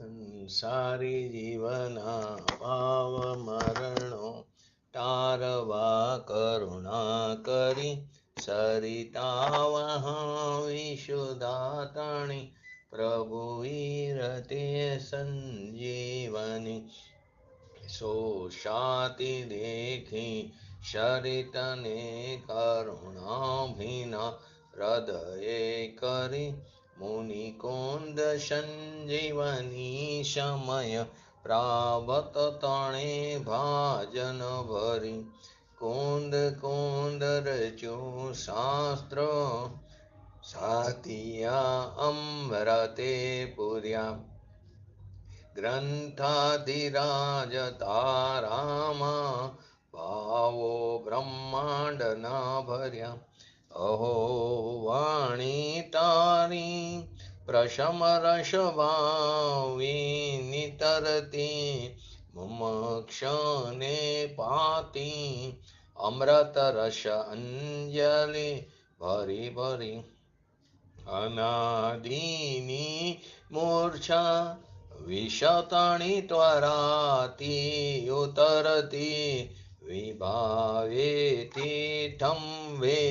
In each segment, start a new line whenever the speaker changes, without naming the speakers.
સંસારી જીવના ભાવ મરણો તારવા કરુણા કરી સરિતા વહા વિશુદાતણી પ્રભુ વીરતે સંજીવની સોશાતી દેખી શરિતને કરુણા ભીના હૃદયે કરી મુનિ કુંદ સંજીવની સમય પ્રાવત તણે ભાજન ભરી કુંદ કુંદ રચ્યું શાસ્ત્ર સાતિયા અમૃતે પૂર્યા ગ્રંથાધિરાજ તારામાં ભાવો બ્રહ્માંડના ભર્યા અહો વાણી તારી પ્રશમ રસ ભાવી નિતરતી મુમક્ષને પાતી અમૃત રસ અંજલિ ભરી ભરી અનાદિની મૂર્છા વિષતણી ત્વરાતી ઉતરતી વિભાવેતી ઠંવે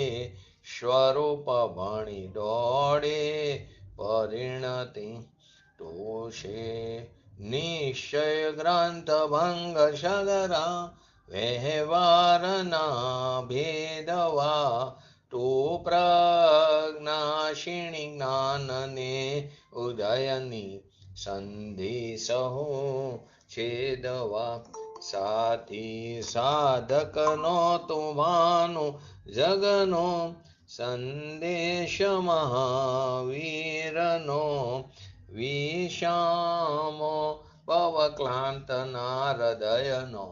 સ્વરૂપ ભણી દોડે પરિણતિ તોષે નિશ્ચય ગ્રંથ ભંગ સગરા વ્યવહારના ભેદવા તો પ્રજ્ઞાશીણી જ્ઞાનને ઉદયની સંદેશો છેદવા સાથી સાધકનો તુવાનો જગનો સંદેશ મહાવીરનો વિષામો પવક્લાંતના હૃદયનો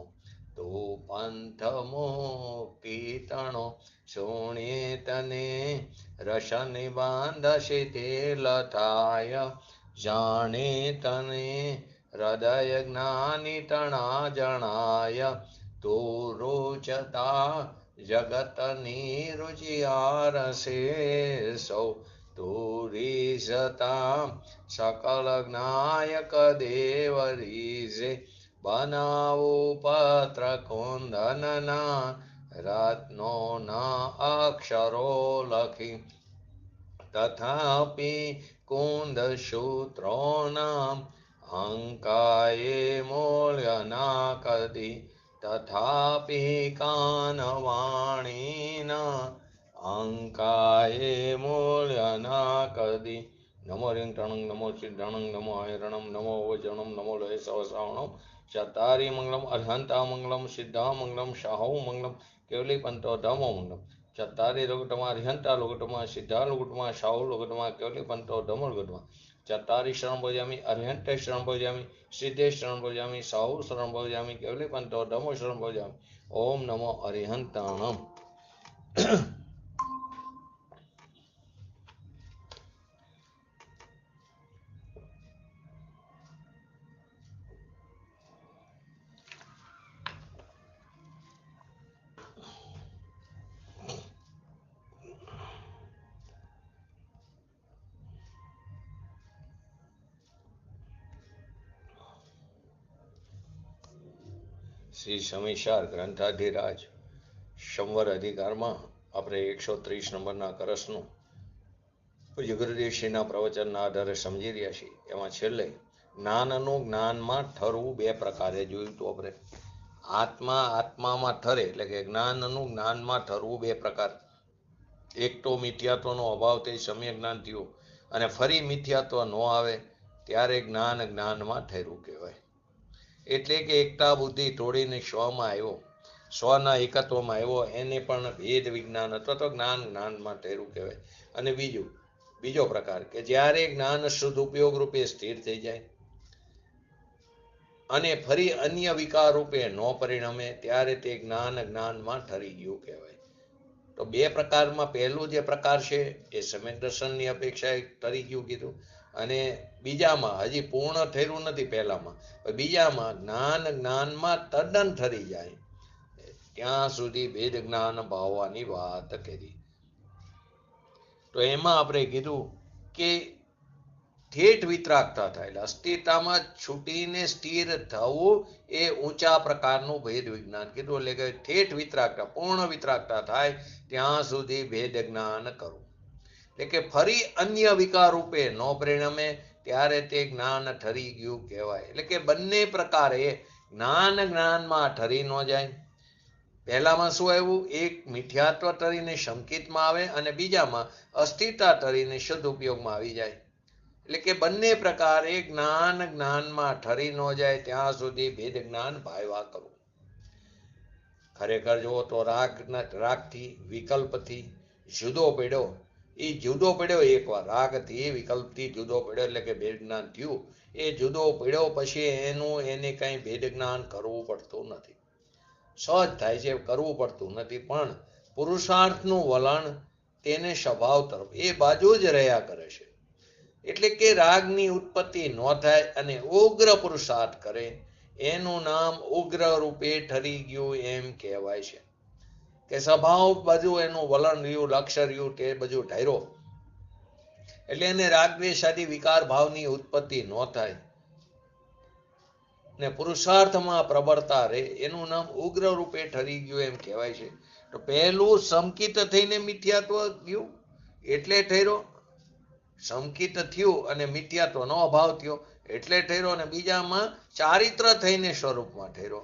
તો પંથ મુક્તિતણો સોણે તને રસને બાંધશે તે લથાય જાણે તને હૃદય જ્ઞાની તણા જણાય તો રોચતા જગતની રુચિયારસે સૌ તો રીઝતા સકલ જ્ઞાયક દેવ રીઝે બનાવો પત્ર કુંદનના રત્નોના અક્ષરો લખી તથાપી કુંદ સૂત્રોના અંકાએ મૂલ્ય ના કદી તથાપી કાનવાણીના અંકાએ મૂલ્ય ના કદી નમો રિંગ ટણંગ નમો સિદ્ધાણંગ નમો હૈરણમ નમો વજણમ નમો લય સવસાવણમ ચતારી મંગલમ અર્હંતા મંગલમ સિદ્ધા મંગલમ શાહો મંગલમ કેવલી પંતો ધમો મંગલમ ચતારી લોગટમાં અર્હંતા લોગટમાં સિદ્ધા લોગટમાં શાહો લોગટમાં કેવલી પંતો ધમો લોગટમાં ચતારી શરણ ભોજામી અર્હંતે શરણ ભોજામી સિદ્ધે શરણ ભોજામી શાહો શરણ ભોજામી કેવલી પંતો ધમો શરણ ભોજામી ઓમ નમો અર્હંતાણમ. શ્રી સમીક્ષાર ગ્રંથાધિરાજ સંવર અધિકારમાં આપણે 130 નંબરના કરસનું પૂજ્ય ગુરુદેવશ્રીના પ્રવચનના આધારે સમજી રહ્યા છીએ. એમાં છેલ્લે જ્ઞાનનું જ્ઞાનમાં ઠરવું બે પ્રકારે જોયું હતું આપણે. આત્મામાં ઠરે એટલે કે જ્ઞાનનું જ્ઞાનમાં ઠરવું બે પ્રકાર. એક તો મિથ્યાત્વનો અભાવ તે સમ્યક જ્ઞાન થયું અને ફરી મિથ્યાત્વ ન આવે ત્યારે જ્ઞાનમાં ઠર્યું કહેવાય. એટલે કે એકતા બુદ્ધિ તોડીને સ્વમાં આવ્યો, સ્વના એકત્વમાં આવ્યો, એને પણ ભેદ વિજ્ઞાન અથવા તો જ્ઞાનમાં ઠર્યું કહેવાય. અને બીજો પ્રકાર કે જ્યારે જ્ઞાન શુદ્ધ ઉપયોગ રૂપે સ્થિર થઈ જાય અને ફરી અન્ય વિકાર રૂપે ન પરિણમે ત્યારે તે જ્ઞાનમાં ઠરી ગયું કહેવાય. તો બે પ્રકારમાં પહેલું જે પ્રકાર છે એ સમ્યક દર્શનની અપેક્ષાએ ઠરી ગયું કીધું, અને બીજામાં હજી પૂર્ણ થયેલું નથી. પહેલામાં બીજામાં જ્ઞાનમાં તદ્દન ઠરી જાય ત્યાં સુધી ભેદ જ્ઞાન ભાવવાની વાત કરી. તો એમાં આપણે કીધું કે ઠેઠ વિતરાગતા થાય. એટલે અસ્થિરતામાં છૂટીને સ્થિર થવું એ ઊંચા પ્રકારનું ભેદ વિજ્ઞાન કીધું. એટલે કે ઠેઠ વિતરાગતા, પૂર્ણ વિતરાગતા થાય ત્યાં સુધી ભેદ જ્ઞાન કરવું. એટલે કે ફરી અન્ય વિકાર રૂપે ન પરિણમે ત્યારે તે જ્ઞાન ઠરી ગયું કહેવાય. એટલે કે બંને પ્રકારે જ્ઞાનમાં ઠરી ન જાય. પહેલામાં શું આવ્યું? એક મિથ્યાત્વ ઠરીને શંકિતમાં આવે અને બીજામાં અસ્થિરતા ઠરીને શુદ્ધ ઉપયોગમાં આવી જાય. એટલે કે બંને પ્રકારે જ્ઞાનમાં ઠરી ન જાય ત્યાં સુધી ભેદ જ્ઞાન ભાવ્યા કરવું. ખરેખર જુઓ તો રાગથી વિકલ્પથી જુદો પડ્યો. એ જુદો પડ્યો એકવાર, રાગથી વિકલ્પથી જુદો પડ્યો એટલે કે ભેદ જ્ઞાન થયું. એ જુદો પડ્યો પછી એને કઈ ભેદ જ્ઞાન કરવું પડતું નથી. સહજ થાય છે, કરવું પડતું નથી. પણ પુરુષાર્થનું વલણ તેને સ્વભાવ તરફ એ બાજુ જ રહ્યા કરે છે. એટલે કે રાગની ઉત્પત્તિ ન થાય અને ઉગ્ર પુરુષાર્થ કરે એનું નામ ઉગ્ર રૂપે ઠરી ગયું એમ કહેવાય છે. કે સ્વભાવ બાજુ એનું વલણ રહ્યું, લક્ષ્ય રહ્યું, તે બધું ઢાર્યો એટલે એને રાગદ્વેષાદી વિકાર ભાવની ઉત્પત્તિ ન થાય ને પુરુષાર્થમાં પ્રબળતા રહે એનું નામ ઉગ્ર રૂપે ઠરી ગયું એમ કહેવાય છે. તો પહેલું સંકિત થઈને મિથ્યાત્વ ગયું એટલે ઠર્યો, સંકિત થયું અને મિથ્યાત્વનો અભાવ થયો એટલે ઠર્યો. અને બીજામાં ચારિત્ર થઈને સ્વરૂપમાં ઠર્યો.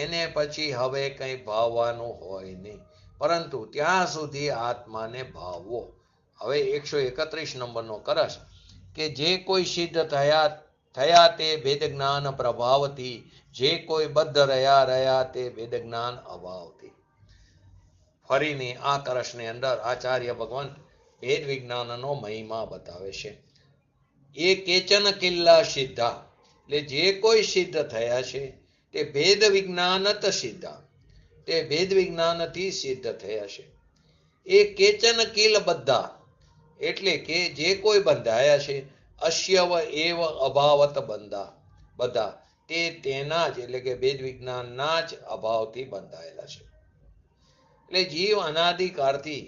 એને પછી હવે કંઈ ભાવવાનું હોય નહીં, પરંતુ ત્યાં સુધી આત્માને ભાવવો. હવે 131 નંબરનો કરસ કે જે કોઈ સિદ્ધ થયા તે ભેદ જ્ઞાન પ્રભાવથી, જે કોઈ બદ્ધ રહ્યા તે ભેદ જ્ઞાન અભાવથી. ફરીને આ કરસની અંદર આચાર્ય ભગવંત ભેદ વિજ્ઞાનનો મહિમા બતાવે છે. એ કેચન કિલ્લા સિદ્ધા, એટલે જે કોઈ સિદ્ધ થયા છે તે ભેદ વિજ્ઞાનત સિદ્ધા, તે ભેદ વિજ્ઞાનથી સિદ્ધ થયા છે. એ કેચન કિલ બધા, એટલે કે જે કોઈ બંધાયા છે અશ્યવ એવ અભાવત બધા, તે તેના જ એટલે કે ભેદ વિજ્ઞાનના જ અભાવથી બંધાયેલા છે. એટલે જીવ અનાદિકાળથી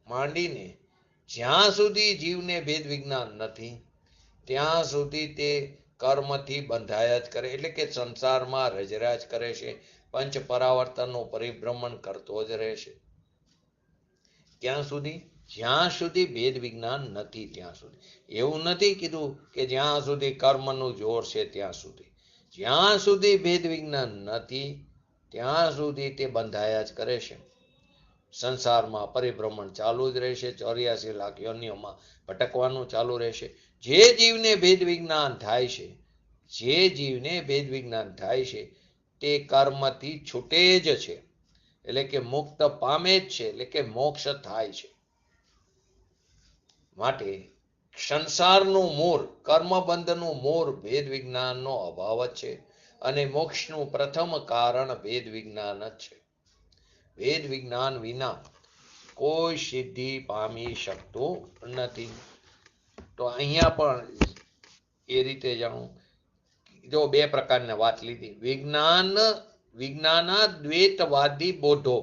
માંડીને જ્યાં સુધી જીવને ભેદ વિજ્ઞાન નથી ત્યાં સુધી તે કર્મથી બંધાયા જ કરે, એટલે કે સંસારમાં રજરાજ કરે છે, પંચ પરાવર્તનનું પરિભ્રમણ કરતો જ રહેશે. ક્યાં સુધી? જ્યાં સુધી ભેદ વિજ્ઞાન નથી ત્યાં સુધી. એવું નથી કીધું કે જ્યાં સુધી કર્મનું જોર છે ત્યાં સુધી. જ્યાં સુધી ભેદ વિજ્ઞાન નથી ત્યાં સુધી તે બંધાયા જ કરે છે. સંસારમાં પરિભ્રમણ ચાલુ જ રહેશે, 84 લાખ યોનિઓમાં ભટકવાનું ચાલુ રહેશે. જે જીવને ભેદ વિજ્ઞાન થાય છે, જે જીવને ભેદ વિજ્ઞાન થાય છે તે કર્મથી છૂટે જ છે, એટલે કે મુક્ત પામે જ છે, એટલે કે મોક્ષ થાય છે. માટે સંસારનું મૂળ, કર્મબંધનું મૂળ ભેદ વિજ્ઞાનનો અભાવ જ છે અને મોક્ષનું પ્રથમ કારણ ભેદ વિજ્ઞાન જ છે. ભેદ વિજ્ઞાન વિના કોઈ સિદ્ધિ પામી શકતું નથી. તો અહીંયા પણ એ રીતે જાણું. જો બે પ્રકારની વાત લીધી, વિજ્ઞાનાદ્વૈતવાદી બૌદ્ધો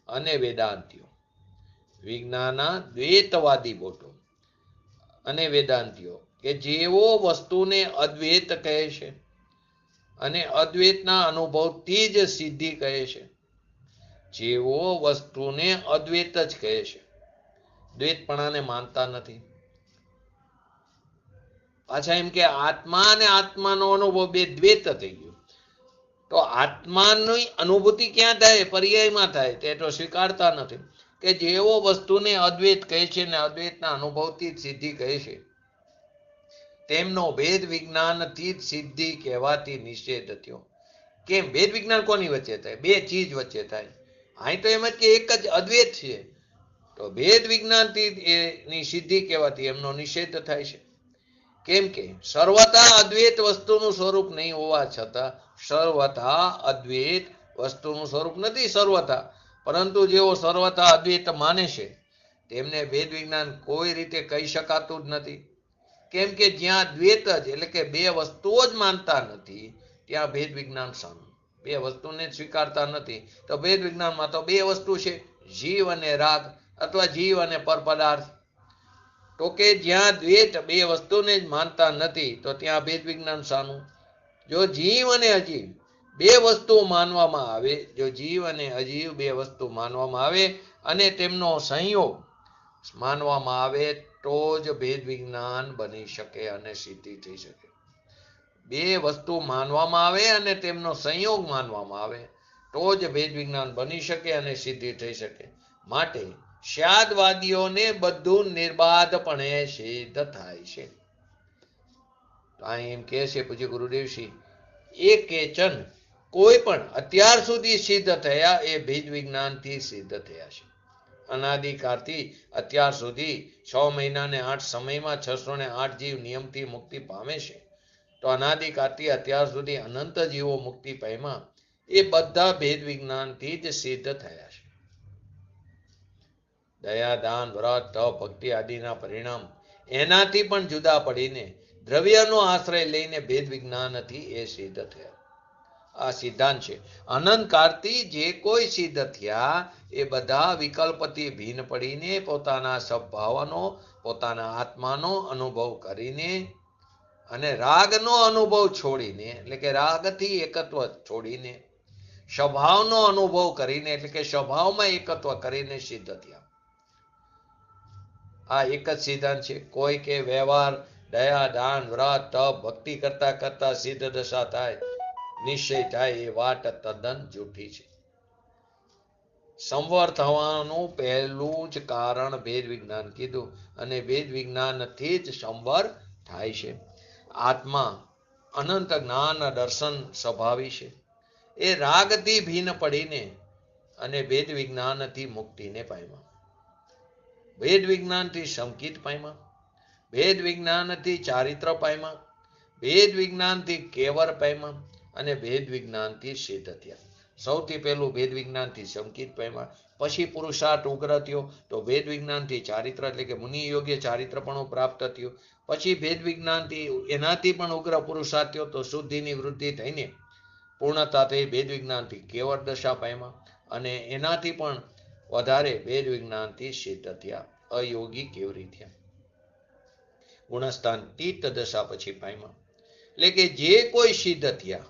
અને વેદાંતિઓ. વિજ્ઞાનાદ્વૈતવાદી બૌદ્ધો અને વેદાંતિઓ કે જેઓ વસ્તુને અદ્વૈત કહે છે અને અદ્વૈતના અનુભવથી જ સિદ્ધિ કહે છે. જેઓ વસ્તુને અદ્વૈત જ કહે છે, દ્વૈતપણાને માનતા નથી. પાછા એમ કે આત્મા અને આત્માનો અનુભવ બે દ્વૈત થઈ ગયું. તો આત્માની અનુભૂતિ ક્યાં થાય? પર્યાયમાં થાય. તે તો સ્વીકારતા નથી. કે જેઓ વસ્તુને અદ્વૈત કહે છે ને અદ્વૈતના અનુભવથી જ સિદ્ધિ કહે છે, તેમનો ભેદ વિજ્ઞાનથી જ સિદ્ધિ કહેવાથી નિષેધ થયો. કેમ? ભેદ વિજ્ઞાન કોની વચ્ચે થાય? બે ચીજ વચ્ચે થાય. અહીં તો એમ જ કે એક જ અદ્વૈત છે, તો ભેદ વિજ્ઞાનથી એની સિદ્ધિ કહેવાથી એમનો નિષેધ થાય છે. કેમ કે સર્વથા અદ્વૈત વસ્તુનું સ્વરૂપ નહીં હોવા છતાં, સર્વથા અદ્વૈત વસ્તુનું સ્વરૂપ નથી સર્વથા, પરંતુ જેઓ સર્વથા અદ્વૈત માને છે તેમને ભેદ વિજ્ઞાન કોઈ રીતે કહી શકાતું જ નથી. કેમ કે જ્યાં દ્વૈત જ એટલે કે બે વસ્તુઓ જ માનતા નથી ત્યાં ભેદ વિજ્ઞાન શાનું? બે વસ્તુને સ્વીકારતા નથી તો ભેદ વિજ્ઞાનમાં તો બે વસ્તુ છે, જીવ અને રાગ, અથવા જીવ અને પરપદાર્થ. તો કે જ્યાં દ્વૈત બે વસ્તુને જ માનતા નથી તો ત્યાં ભેદ વિજ્ઞાન શાનું? જો જીવ અને અજીવ બે વસ્તુ માનવામાં આવે, જો જીવ અને અજીવ બે વસ્તુ માનવામાં આવે અને તેમનો સંયોગ માનવામાં આવે તો જ ભેદ વિજ્ઞાન બની શકે અને સિદ્ધિ થઈ શકે. બે વસ્તુ માનવામાં આવે અને તેમનો સંયોગ માનવામાં આવે તો જ ભેદ વિજ્ઞાન બની શકે અને સિદ્ધિ થઈ શકે. માટે સ્યાદવાદીઓને બધું નિર્બાધપણે સિદ્ધ થાય છે. તો આ એમ કહે છે પૂજ્ય ગુરુદેવશ્રી, એ કેચન કોઈ પણ અત્યાર સુધી સિદ્ધ થયા એ ભેદ વિજ્ઞાનથી સિદ્ધ થયા છે. અનાદિકાળથી અત્યાર સુધી 6 મહિના ને 8 સમયમાં 608 જીવ નિયમથી મુક્તિ પામે છે. તો અનાદિકાળથી અત્યાર સુધી અનંત જીવો મુક્તિ પામ્યા એ બધા ભેદ વિજ્ઞાનથી જ સિદ્ધ થયા છે. દયા, દાન, વ્રત, તપ, ભક્તિ આદિના પરિણામ એનાથી પણ જુદા પડીને દ્રવ્યનો આશ્રય લઈને ભેદ વિજ્ઞાનથી એ સિદ્ધ થયા. આ સિદ્ધાંત છે. અનંત કાળથી જે કોઈ સિદ્ધ થયા એ બધા વિકલ્પથી ભિન્ન પડીને પોતાના સ્વભાવનો, પોતાના આત્માનો અનુભવ કરીને અને રાગનો અનુભવ છોડીને, એટલે કે રાગથી એકત્વ છોડીને સ્વભાવનો અનુભવ કરીને, એટલે કે સ્વભાવમાં એકત્વ કરીને સિદ્ધ થયા. આ એક જ સિદ્ધાંત છે. કોઈ કે વ્યવહાર, દયા, દાન, વ્રત, તપ, ભક્તિ કરતા કરતા સિદ્ધ દશા થાય, નિશ્ચય થાય એ વાત તદ્દન જૂઠી છે. સંવર થવાનું પહેલું જ કારણ ભેદ વિજ્ઞાન કીધું અને ભેદ વિજ્ઞાનથી જ સંવર થાય છે. આત્મા અનંત જ્ઞાન દર્શન સ્વભાવી છે. એ રાગથી ભિન્ન પડીને અને ભેદ વિજ્ઞાનથી મુક્તિને પામ્યા, ભેદ વિજ્ઞાનથી સમકિત પામ્યા, ભેદ વિજ્ઞાનથી ચારિત્ર પામ્યા, ભેદ વિજ્ઞાનથી કેવર પામ્યા અને ભેદ વિજ્ઞાનથી સિદ્ધ થયા. સૌથી પહેલું ભેદ વિજ્ઞાનથી સમકિત પામ્યા, પછી પુરુષાર્થ ઉગ્ર થયો તો ભેદ વિજ્ઞાનથી ચારિત્ર એટલે કે મુનિ યોગ્ય ચારિત્ર પણ પ્રાપ્ત થયું. પછી ભેદ વિજ્ઞાનથી એનાથી પણ ઉગ્ર પુરુષાર્થ થયો તો શુદ્ધિની વૃદ્ધિ થઈને પૂર્ણતા થઈ ભેદ વિજ્ઞાનથી કેવળ દશા પામ્યા અને એનાથી પણ વધારે ભેદ વિજ્ઞાનથી સિદ્ધ થયા, અયોગી કેવરી થયા. ગુણસ્થાન તીર્થ દશા પછી પામ્યા. એટલે કે જે કોઈ સિદ્ધ થયા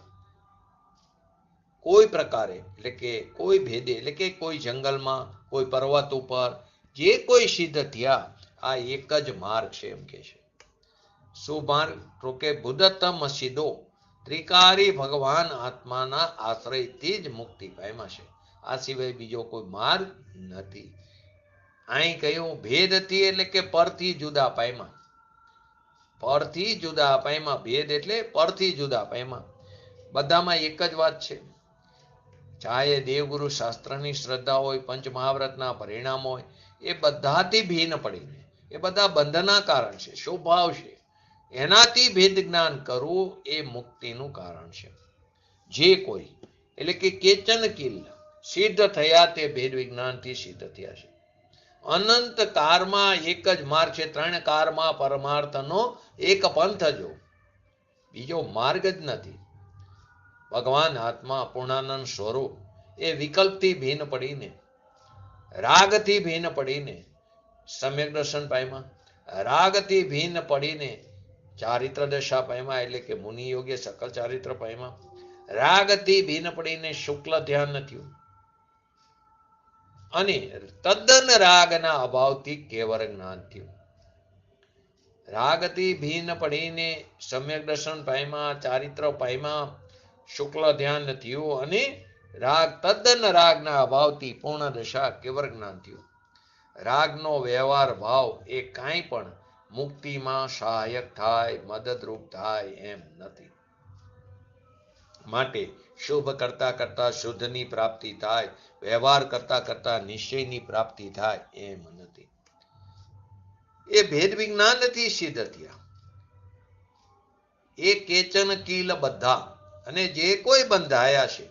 કોઈ પ્રકારે, એટલે કે કોઈ ભેદે, એટલે કે કોઈ જંગલમાં, કોઈ પર્વત ઉપર જે કોઈ સિદ્ધ થયા આ એક જ માર્ગ છે એમ કે છે. શું માર્ગ? તો કે બુદ્ધતમ સિદ્ધો ત્રિકારી ભગવાન આત્માના આશ્રયથી જ મુક્તિ પામ્યા છે. આ સિવાય બીજો કોઈ માર્ગ નથી. અહીં કહ્યું ભેદથી એટલે કે પરથી જુદા પામ્યા, પરથી જુદા પામ્યા. ભેદ એટલે પરથી જુદા પામ્યા. બધામાં એક જ વાત છે. ચાહે દેવગુરુ શાસ્ત્રની શ્રદ્ધા હોય, પંચ મહાવ્રતના પરિણામ હોય, એ બધાથી ભિન્ન પડીને એ બધા બંધના કારણ છે, સ્વભાવ છે. એનાથી ભેદ જ્ઞાન કરવું એ મુક્તિનું કારણ છે. જે કોઈ એટલે કે કેચન કિલ સિદ્ધ થયા તે ભેદ વિજ્ઞાનથી સિદ્ધ થયા છે. અનંત કાળમાં એક જ માર્ગ છે. 3 કાળમાં પરમાર્થનો એક પંથ જો, બીજો માર્ગ જ નથી. ભગવાન આત્મા પૂર્ણાનંદ સ્વરૂપ એ વિકલ્પથી ભિન્ન પડીને, રાગથી ભિન્ન પડીને સમ્યક દર્શન પામ્યા, રાગથી ભિન્ન પડીને ચારિત્ર દશા પામ્યા, એટલે કે મુનિ યોગ્ય સકલ ચારિત્ર પામ્યા, રાગથી ભિન્ન પડીને શુક્લ ધ્યાન થયું અને તદ્દન રાગના અભાવથી કેવળ જ્ઞાન થયું. રાગથી ભિન્ન પડીને સમ્યક દર્શન પામ્યા, ચારિત્ર પામ્યા, શુક્લ ધ્યાન થયું અને રાગ તદ્દન રાગના અભાવથી પૂર્ણ દશા કેવળ જ્ઞાન થયું. રાગનો વ્યવહાર ભાવ એ કાંઈ પણ મુક્તિમાં સહાયક થાય, મદદરૂપ થાય એમ નથી. માટે શુભ કરતા કરતા શુદ્ધની પ્રાપ્તિ થાય, વ્યવહાર કરતા કરતા નિશ્ચયની પ્રાપ્તિ થાય એમ નથી. એ ભેદ વિજ્ઞાનથી સિદ્ધ થયા. એ કેચન કિલ બધા અને જે કોઈ બંધાયા છે,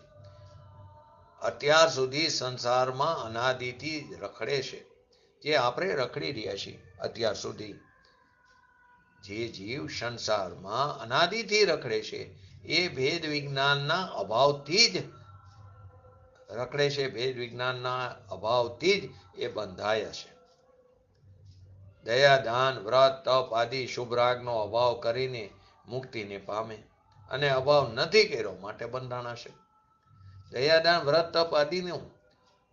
અત્યાર સુધી સંસારમાં અનાદિથી રખડે છે, જે આપણે રખડી રહ્યા છીએ અત્યાર સુધી, જે જીવ સંસારમાં અનાદિથી રખડે છે એ ભેદ વિજ્ઞાનના અભાવથી જ રખડે છે, ભેદ વિજ્ઞાનના અભાવથી જ એ બંધાયા છે. દયા, દાન, વ્રત, તપ આદિ શુભ રાગનો અભાવ કરીને મુક્તિને પામે, અને અભાવ નથી કર્યો માટે બંધાણાશે. દયા, દાન, વ્રત, તપ આદિનું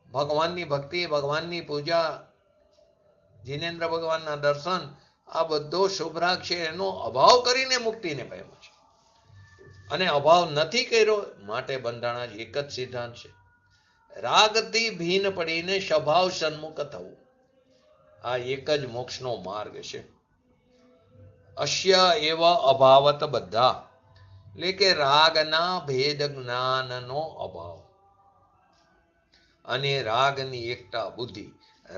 ભગવાનની ભક્તિ, ભગવાનની પૂજા, જીનેન્દ્ર ભગવાનના દર્શન, આ બધો શુભ રાગ છે એનો અભાવ કરીને મુક્તિને પામ્યો છે, અને અભાવ નથી કર્યો માટે બંધાણા જ. એક જ સિદ્ધાંત છે. રાગથી ભીન પડીને સ્વભાવ સન્મુખ થવું, આ એક જ મોક્ષનો માર્ગ છે. અસ્ય એવ અભાવત બધા, એટલે કે રાગના ભેદ જ્ઞાનનો અભાવ અને રાગની એકતા બુદ્ધિ.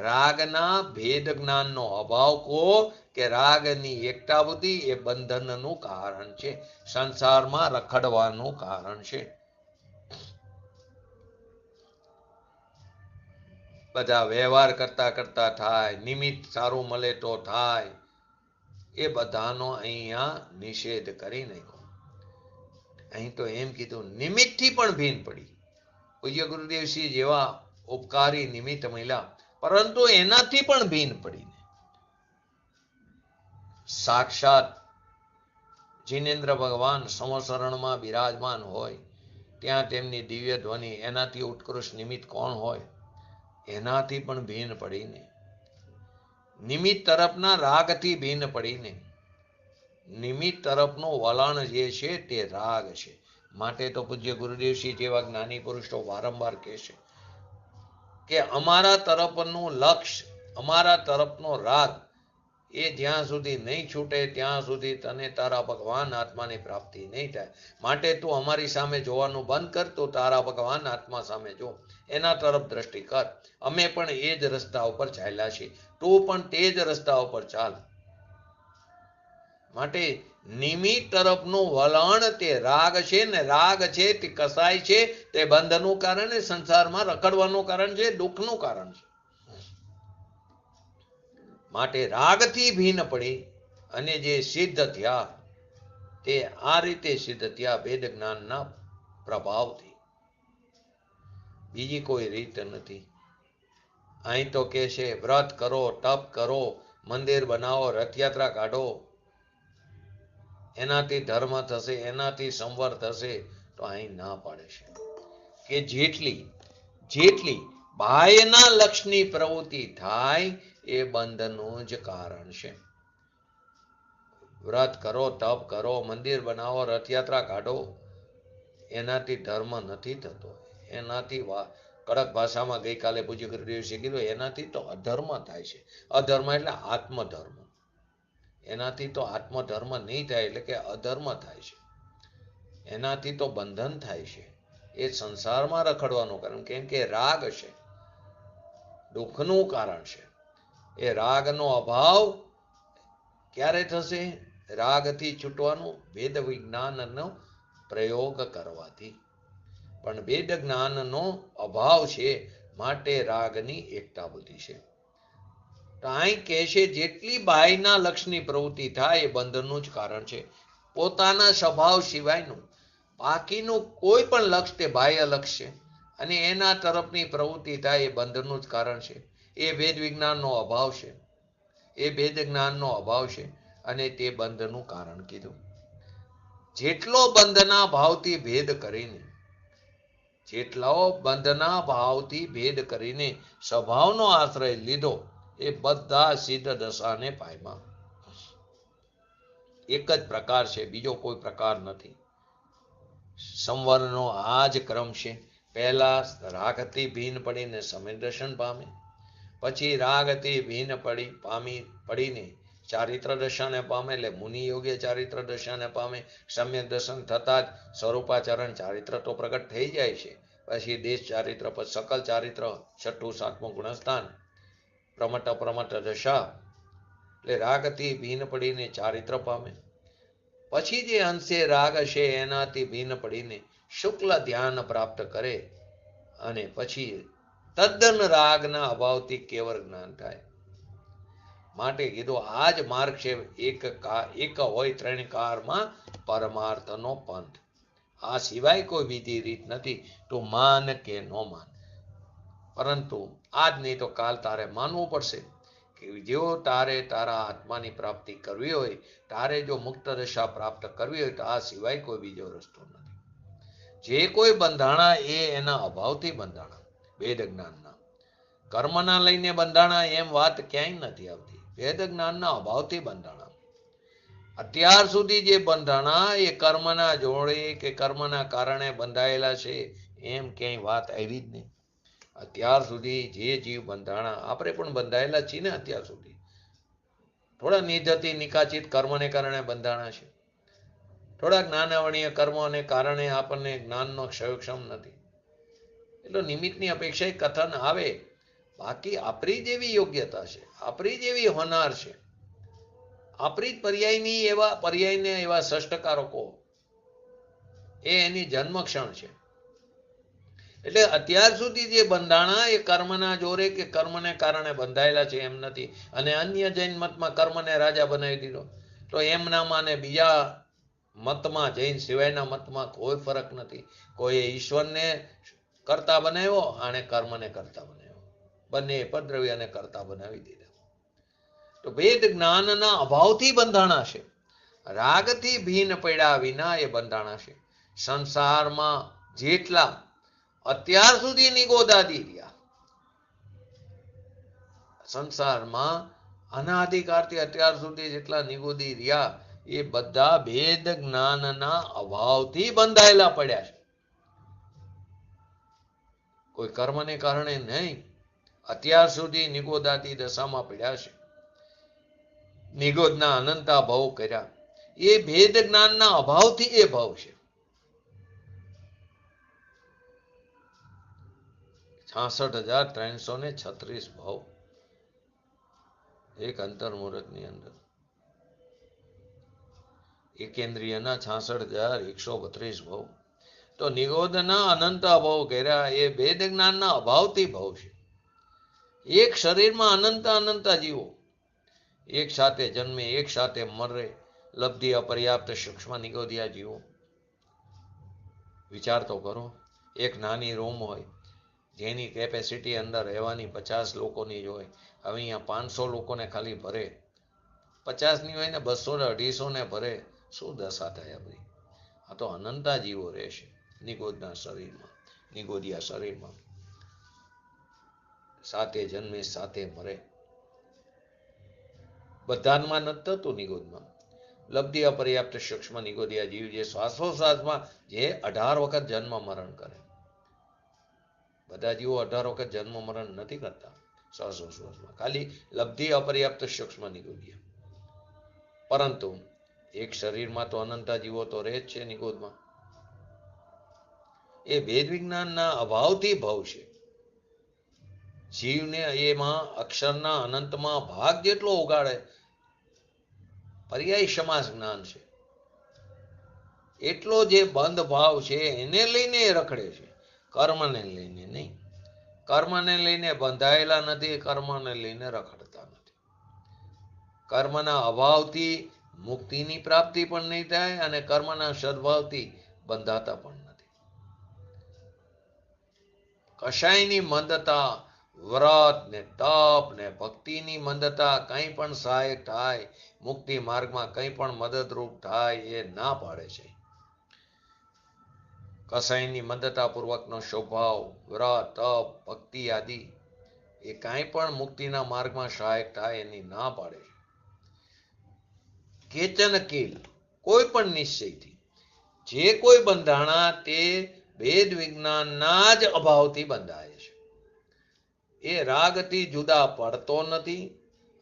રાગના ભેદ જ્ઞાનનો અભાવ કહો કે રાગની એકતા બુદ્ધિ એ બંધનનું કારણ છે, સંસારમાં રખડવાનું કારણ છે. બધા વ્યવહાર કરતા કરતા થાય, નિમિત્ત સારું મળે તો થાય, એ બધાનો અહીંયા નિષેધ કરી નાખ્યો. અહીં તો એમ કીધું નિમિત્તથી પણ ભીન પડી. પૂજ્ય ગુરુદેવસિંહ જેવા ઉપકારી નિમિત્ત મળ્યા, પરંતુ એનાથી પણ ભીન પડીને સાક્ષાત જીનેન્દ્ર ભગવાન સમસરણમાં બિરાજમાન હોય, ત્યાં તેમની દિવ્ય ધ્વનિ, એનાથી ઉત્કૃષ્ટ નિમિત્ત કોણ હોય? એનાથી પણ ભીન પડીને, નિમિત્ત તરફના રાગથી ભીન પડીને, નિમિત્ત તરફનું વલણ જે છે તે રાગ છે. માટે તો પૂજ્ય ગુરુદેવસિંહ જેવા જ્ઞાની પુરુષો વારંવાર કહે છે કે અમારા તરફનું લક્ષ્ય, અમારા તરફનો રાગ એ જ્યાં સુધી નહીં છૂટે ત્યાં સુધી તને તારા ભગવાન આત્માની પ્રાપ્તિ નહીં થાય. માટે તું અમારી સામે જોવાનું બંધ કર, તો તારા ભગવાન આત્મા સામે જો, એના તરફ દ્રષ્ટિ કર. અમે પણ એ જ રસ્તા ઉપર ચાલ્યા છીએ, તું પણ તે જ રસ્તા ઉપર ચાલ. માટે નિમિત્ત તરફનું વલણ તે રાગ છે, ને રાગ છે તે કસાય છે, તે બંધનું કારણ, સંસારમાં રખડવાનું કારણ છે, દુઃખનું કારણ છે. માટે રાગથી ભીન પડી અને જે સિદ્ધ થયા તે આ રીતે સિદ્ધ થયા, ભેદ જ્ઞાનના પ્રભાવથી. બીજી કોઈ રીત નથી. અહીં તો કે છે વ્રત કરો, તપ કરો, મંદિર બનાવો, રથયાત્રા કાઢો, એનાથી ધર્મ થશે, એનાથી સંવર થશે. તો અહીં ના પાડે છે કે જેટલી બાહ્યના લક્ષની પ્રવૃત્તિ થાય એ બંધનું જ કારણ છે. વ્રત કરો, તપ કરો, મંદિર બનાવો, રથયાત્રા કાઢો, એનાથી ધર્મ નથી થતો. એનાથી કડક ભાષામાં ગઈકાલે પૂજ્ય ગુરુદેવજીએ કીધું, એનાથી તો અધર્મ થાય છે. અધર્મ એટલે આત્મધર્મ. એનાથી તો આત્મધર્મ નહીં થાય, એટલે કે અધર્મ થાય છે. એનાથી તો બંધન થાય છે. એ સંસારમાં રખડવાનું કારણ, કેમ કે રાગ છે, દુઃખનું કારણ છે. એ રાગનો અભાવ ક્યારે થશે? રાગથી છૂટવાનું વેદ વિજ્ઞાનનો પ્રયોગ કરવાથી. પણ વેદ જ્ઞાનનો અભાવ છે, માટે રાગની એકતા બુદ્ધિ છે. તો અહીં કહે છે જેટલી બાહ્યના લક્ષની પ્રવૃત્તિ થાય એ બંધનનું જ કારણ છે. પોતાના સ્વભાવ સિવાયનું બાકીનું કોઈ પણ લક્ષ તે બાહ્ય લક્ષ છે, અને એના તરફની પ્રવૃત્તિ થાય એ બંધનનું જ કારણ છે. એ વેદ વિજ્ઞાનનો અભાવ છે, એ વેદ જ્ઞાનનો અભાવ છે, અને તે બંધનું કારણ કીધું. જેટલો બંધના ભાવથી ભેદ કરીને, જેટલો બંધના ભાવથી ભેદ કરીને સ્વભાવનો આશ્રય લીધો, એ બધા સિદ્ધ દશાને પામ્યા. એક જ પ્રકાર છે, બીજો કોઈ પ્રકાર નથી. સંવરનો આ જ ક્રમ છે. પહેલા રાગથી ભીન પડીને સમ્યક દર્શન પામે, પછી રાગથી ભીન પડીને ચારિત્ર દર્શનને પામે, એટલે મુનિ યોગ્ય ચારિત્ર દર્શનને પામે. સમ્યક દર્શન થતા જ સ્વરૂપાચરણ ચારિત્ર તો પ્રગટ થઈ જાય છે. પછી દેશ ચારિત્ર, પછી સકલ ચારિત્ર, છઠ્ઠું સાતમું ગુણસ્થાન, પ્રમટ અપ્રમટ દશા, એટલે રાગથી ભીન પડીને ચારિત્ર પામે. પછી જે અંશે રાગ છે એનાથી ભીન પડીને શુક્લ ધ્યાન પ્રાપ્ત કરે, અને પછી તદ્દન રાગના અભાવથી કેવળ જ્ઞાન થાય. માટે કીધું આ જ માર્ગ છે. એક હોય ત્રણ કારમાં પરમાર્થનો પંથ. આ સિવાય કોઈ બીજી રીત નથી. તું માન કે ન માન, પરંતુ આજ નહીં તો કાલ તારે માનવું પડશે. કે જેવો તારે તારા આત્માની પ્રાપ્તિ કરવી હોય, તારે જો મુક્ત દશા પ્રાપ્ત કરવી હોય તો આ સિવાય કોઈ બીજો રસ્તો નથી. જે કોઈ બંધાણા એ એના અભાવથી બંધાણા, વેદ જ્ઞાનના. કર્મના લઈને બંધાણા એમ વાત ક્યાંય નથી આવતી. વેદ જ્ઞાનના અભાવથી બંધાણા. અત્યાર સુધી જે બંધાણા એ કર્મના જોડે કે કર્મના કારણે બંધાયેલા છે એમ ક્યાંય વાત આવી જ નહીં. અત્યાર સુધી જે જીવ બંધાણા, આપણે પણ બંધાયેલા છીએ ને અત્યાર સુધી. થોડા નિધતિ નિકાચિત કર્મને કારણે બંધાણા છે. થોડા જ્ઞાનાવણીય કર્મોને કારણે આપણને જ્ઞાનનો ક્ષયક્ષમ નથી. એટલે નિમિત્તની અપેક્ષા કથન આવે. બાકી આપણી જેવી યોગ્યતા છે, આપણી જેવી હોનાર છે, આપણી જ પર્યાયને એવા ષષ્ટકારકો એ એની જન્મક્ષણ છે. એટલે અત્યાર સુધી જે બંધાણા એ કર્મના જોરે કે કર્મને કારણે બંધાયેલા છે એમ નથી. અને અન્ય જૈન મતમાં કર્મને રાજા બનાવી દીધો. તો એમનામાં ને બીજા મતમાં, જૈન સિવાયના મતમાં કોઈ ફરક નથી. કોઈએ ઈશ્વરને કરતા બનાવ્યો, આણે કર્મને કરતા બનાવ્યો. બંને પદ્રવ્યને કરતા બનાવી દીધા. તો વેદ જ્ઞાનના અભાવથી બંધાણા છે. રાગથી ભીન પડ્યા વિના એ બંધાણા છે. સંસારમાં જેટલા અત્યાર સુધી નિગોદાદી રહ્યા, સંસારમાં અનાધિકારથી અત્યાર સુધી જેટલા નિગોદી રહ્યા એ બધા ભેદ જ્ઞાનના અભાવથી બંધાયેલા પડ્યા છે. કોઈ કર્મને કારણે નહીં. અત્યાર સુધી નિગોદાતી દશામાં પડ્યા છે. નિગોદના અનંતા ભાવ કર્યા એ ભેદ જ્ઞાનના અભાવથી એ ભાવ છે. 66,336 ભાવ એક અંતર્મુહૂર્તની અંદર. એકેન્દ્રિયના 66,132 ભાવ. તો નિગોદના અનંત ભાવ કર્યા એ ભેદ જ્ઞાનના અભાવથી ભાવ છે. એક શરીરમાં અનંત જીવો એક સાથે જન્મે, એક સાથે મરે, લબ્ધિ અપર્યાપ્ત સૂક્ષ્મ નિગોદિયા જીવો. વિચાર તો કરો. એક નાની રૂમ હોય જેની કેપેસિટી અંદર રહેવાની 50 લોકોની જ હોય. હવે અહીંયા 500 લોકોને ખાલી ભરે, 50ની હોય ને 200 ને 250 ને ભરે, શું દશા થાય આપણી? આ તો અનંતા જીવો રહેશે નિગોદના શરીરમાં, નિગોદિયા શરીરમાં. સાથે જન્મે, સાથે મરે. બધામાં નથી થતું નિગોદમાં. લબ્ધિ અપર્યાપ્ત સૂક્ષ્મ નિગોદિયા જીવ જે શ્વાસોશ્વાસમાં જે 18 વખત જન્મ મરણ કરે. બધા જીવો 18 વખત જન્મ મરણ નથી કરતા શ્વાસોશ્વાસમાં, ખાલી લબ્ધિ અપર્યાપ્ત સૂક્ષ્મ નિગોદિયા. પરંતુ એક શરીરમાં તો અનંતા જીવો તો રહે જ છે નિગોદમાં. એ વેદ વિજ્ઞાનના અભાવથી ભાવ છે. જીવને એમાં અક્ષરના અનંતમાં ભાગ જેટલો ઉગાડે, પર્યાય સમાસ જ્ઞાન છે, એટલો જે બંધ ભાવ છે એને લઈને રખડે છે, કર્મને લઈને નહીં. કર્મને લઈને બંધાયેલા નથી, કર્મને લઈને રખડતા નથી. કર્મના અભાવથી મુક્તિની પ્રાપ્તિ પણ નહીં થાય અને કર્મના સદભાવથી બંધાતા પણ નથી. કશાયની મંદતા, વ્રત ને તપ ને ભક્તિની મંદતા કંઈ પણ સહાયક થાય, મુક્તિ માર્ગમાં કંઈ પણ મદદરૂપ થાય એ ના પાડે છે. કસાયની મંદતા પૂર્વકનો સ્વભાવ, વ્રત, તપ, ભક્તિ આદિ એ કાંઈ પણ મુક્તિના માર્ગમાં સહાયક થાય એની ના પાડે છે. કેચન કિલ, કોઈ પણ નિશ્ચયથી જે કોઈ બંધાણા તે વેદ વિજ્ઞાનના જ અભાવથી બંધાય છે. એ રાગથી જુદા પડતો નથી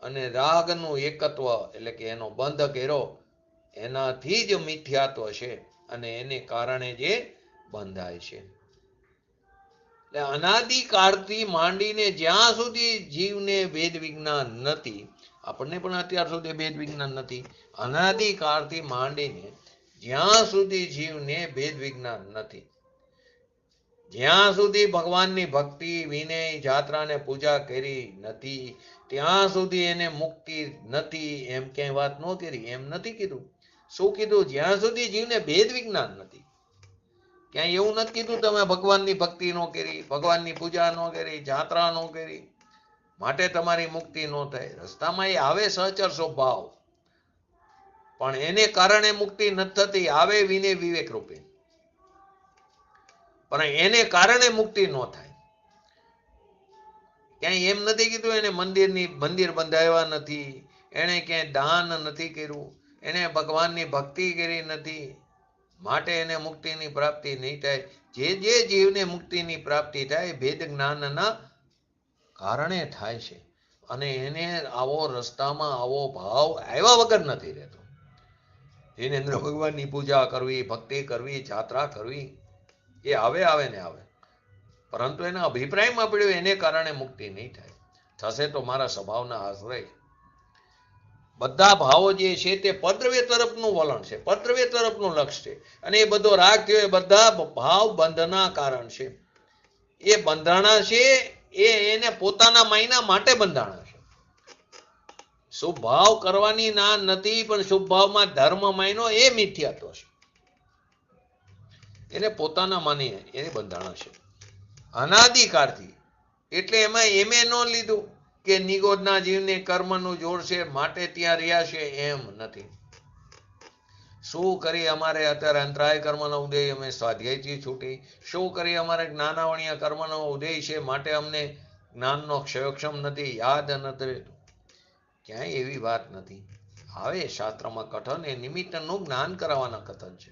અને રાગનું એકત્વ એટલે કે એનો બંધ કર્યો એનાથી જ મિથ્યાત્વ છે અને એને કારણે જે બંધાય છે. એટલે અનાદિકાળથી માંડીને જ્યાં સુધી જીવને વેદ વિજ્ઞાન નથી, આપણને પણ અત્યાર સુધી વેદ વિજ્ઞાન નથી, અનાદિકાળથી માંડીને જ્યાં સુધી જીવને વેદ વિજ્ઞાન નથી, જ્યાં સુધી ભગવાનની ભક્તિ, વિનય, જાત્રાને પૂજા કરી નથી, ત્યાં સુધી એને મુક્તિ નથી એમ ક્યાંય વાત ન કરી. એમ નથી કીધું. શું કીધું? જ્યાં સુધી જીવને ભેદ વિજ્ઞાન નથી. ક્યાંય એવું નથી કીધું તમે ભગવાનની ભક્તિ ન કરી, ભગવાનની પૂજા ન કરી, જાત્રા ન કરી, માટે તમારી મુક્તિ ન થાય. રસ્તામાં એ આવે સહચર સ્વભાવ, પણ એને કારણે મુક્તિ નથી થતી. આવે વિને વિવેક રૂપે, પણ એને કારણે મુક્તિ ન થાય. ક્યાંય એમ નથી કીધું એને મંદિર બંધાવ્યા નથી, એને ક્યાંય દાન નથી કર્યું, એને ભગવાનની ભક્તિ કરી નથી, માટે એને મુક્તિની પ્રાપ્તિ નહીં થાય. જે જીવને મુક્તિની પ્રાપ્તિ થાય ભેદ જ્ઞાનના કારણે થાય છે. અને એને આવો રસ્તામાં આવો ભાવ આવ્યા વગર નથી રહેતો. જીનેન્દ્ર ભગવાનની પૂજા કરવી, ભક્તિ કરવી, જાત્રા કરવી, એ આવે ને આવે, પરંતુ એના અભિપ્રાયમાં પડ્યું એને કારણે મુક્તિ નહીં થાય. થશે તો મારા સ્વભાવના આશ્રય. બધા ભાવો જે છે તે પરદ્રવ્ય તરફનું વલણ છે, પરદ્રવ્ય તરફનું લક્ષ્ય છે. અને એ બધો રાગ થયો એ બધા ભાવ બંધના કારણ છે. એ બંધાણા છે, એને પોતાના માયના માટે બંધાણા છે. શુભ ભાવ કરવાની ના નથી, પણ શુભ ભાવમાં ધર્મ માયનો એ મિથ્યાત્વ છે. એને પોતાના માની એને બંધાણા છે અનાદિકાળથી. એટલે એમાં એમે ન લીધું કે નિગોદના જીવને કર્મનું જોડ છે માટે ત્યાં રહ્યા છે, એમ નથી. શું કરી અમારે અત્યારે અંતરાય કર્મનો ઉદય, અમે સ્વાધ્યાયથી છૂટી. શું કરી અમારે જ્ઞાનાવણીય કર્મનો ઉદય છે માટે અમને જ્ઞાનનો ક્ષયોક્ષમ નથી, યાદ નથી રહેતું. ક્યાંય એવી વાત નથી. આવે શાસ્ત્રમાં કથન એ નિમિત્તનું જ્ઞાન કરાવવાના કથન છે.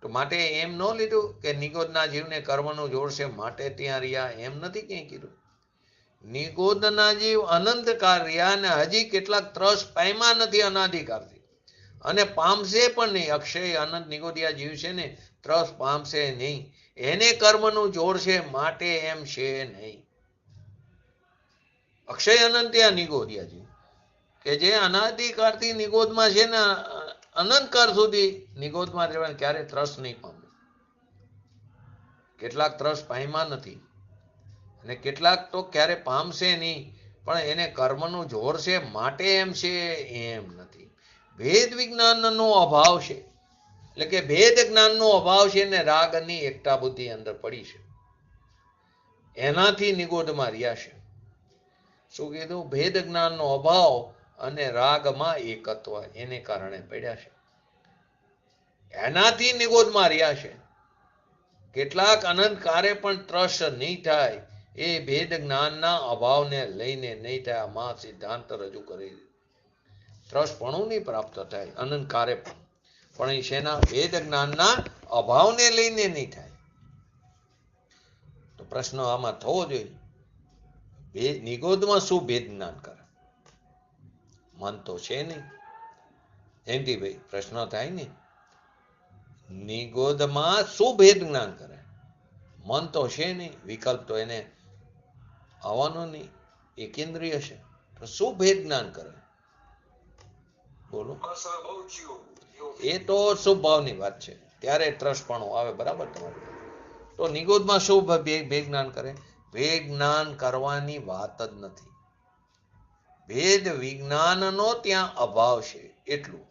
તો માટે એમ ન લીધું કે નિગોદના જીવને કર્મનું જોડ છે માટે ત્યાં રહ્યા, એમ નથી ક્યાંય કીધું. નિગોદના જીવ અનંતકાળ રહ્યા અને હજી કેટલાક ત્રસ પામ્યા નથી અનાધિકારથી, અને પામશે પણ નહીં. અક્ષય અનંત નિગોદિયા જીવ છે ને, ત્રસ પામશે નહીં. એને કર્મનું જોડ છે માટે એમ છે નહીં. અક્ષય અનંત્યા નિગોદિયા જીવ કે જે અનાધિકારથી નિગોદમાં છે ને, અનંતકાળ સુધી નિગોદમાં રહેવાનું, ક્યારે ત્રસ નહીં પામે. કેટલાક ત્રસ પામ્યા નથી અને કેટલાક તો ક્યારે પામશે નહીં, પણ એને કર્મનું જોર છે માટે એમ છે, એમ નથી. ભેદ વિજ્ઞાનનો અભાવ છે, એટલે કે ભેદ જ્ઞાનનો અભાવ છે ને રાગની એકતા બુદ્ધિ અંદર પડી છે, એનાથી નિગોદમાં રહ્યા છે. શું કીધું? ભેદ જ્ઞાનનો અભાવ અને રાગમાં એકત્વ, એને કારણે પડ્યા છે, એનાથી નિગોદમાં રહ્યા છે. કેટલાક અનંત કાર્ય પણ ત્રસ નહીં થાય, એ ભેદ જ્ઞાનના અભાવને લઈને નહીં થાય. આમાં સિદ્ધાંત રજૂ કરી. ત્રસપણું નહીં પ્રાપ્ત થાય અનંત કાર્ય પણ એ શેના? ભેદ જ્ઞાનના અભાવને લઈને નહીં થાય. તો પ્રશ્ન આમાં થવો જોઈએ, નિગોદમાં શું ભેદ જ્ઞાન કરે? મન તો છે નહીં. જયંતિભાઈ, પ્રશ્ન થાય ને, નિગોદમાં શું ભેદ જ્ઞાન કરે? મન તો છે નહીં, વિકલ્પ તો એને આવવાનો નહીં, એકેન્દ્રિય છે. તો શું ભેદ જ્ઞાન કરે? બોલો. એ તો શુભ ભાવની વાત છે, ત્યારે ત્રસપણું આવે. બરાબર તમારું. તો નિગોદમાં શું ભેદ જ્ઞાન કરે? ભેદ જ્ઞાન કરવાની વાત જ નથી. ભેદ વિજ્ઞાનનો ત્યાં અભાવ છે એટલું.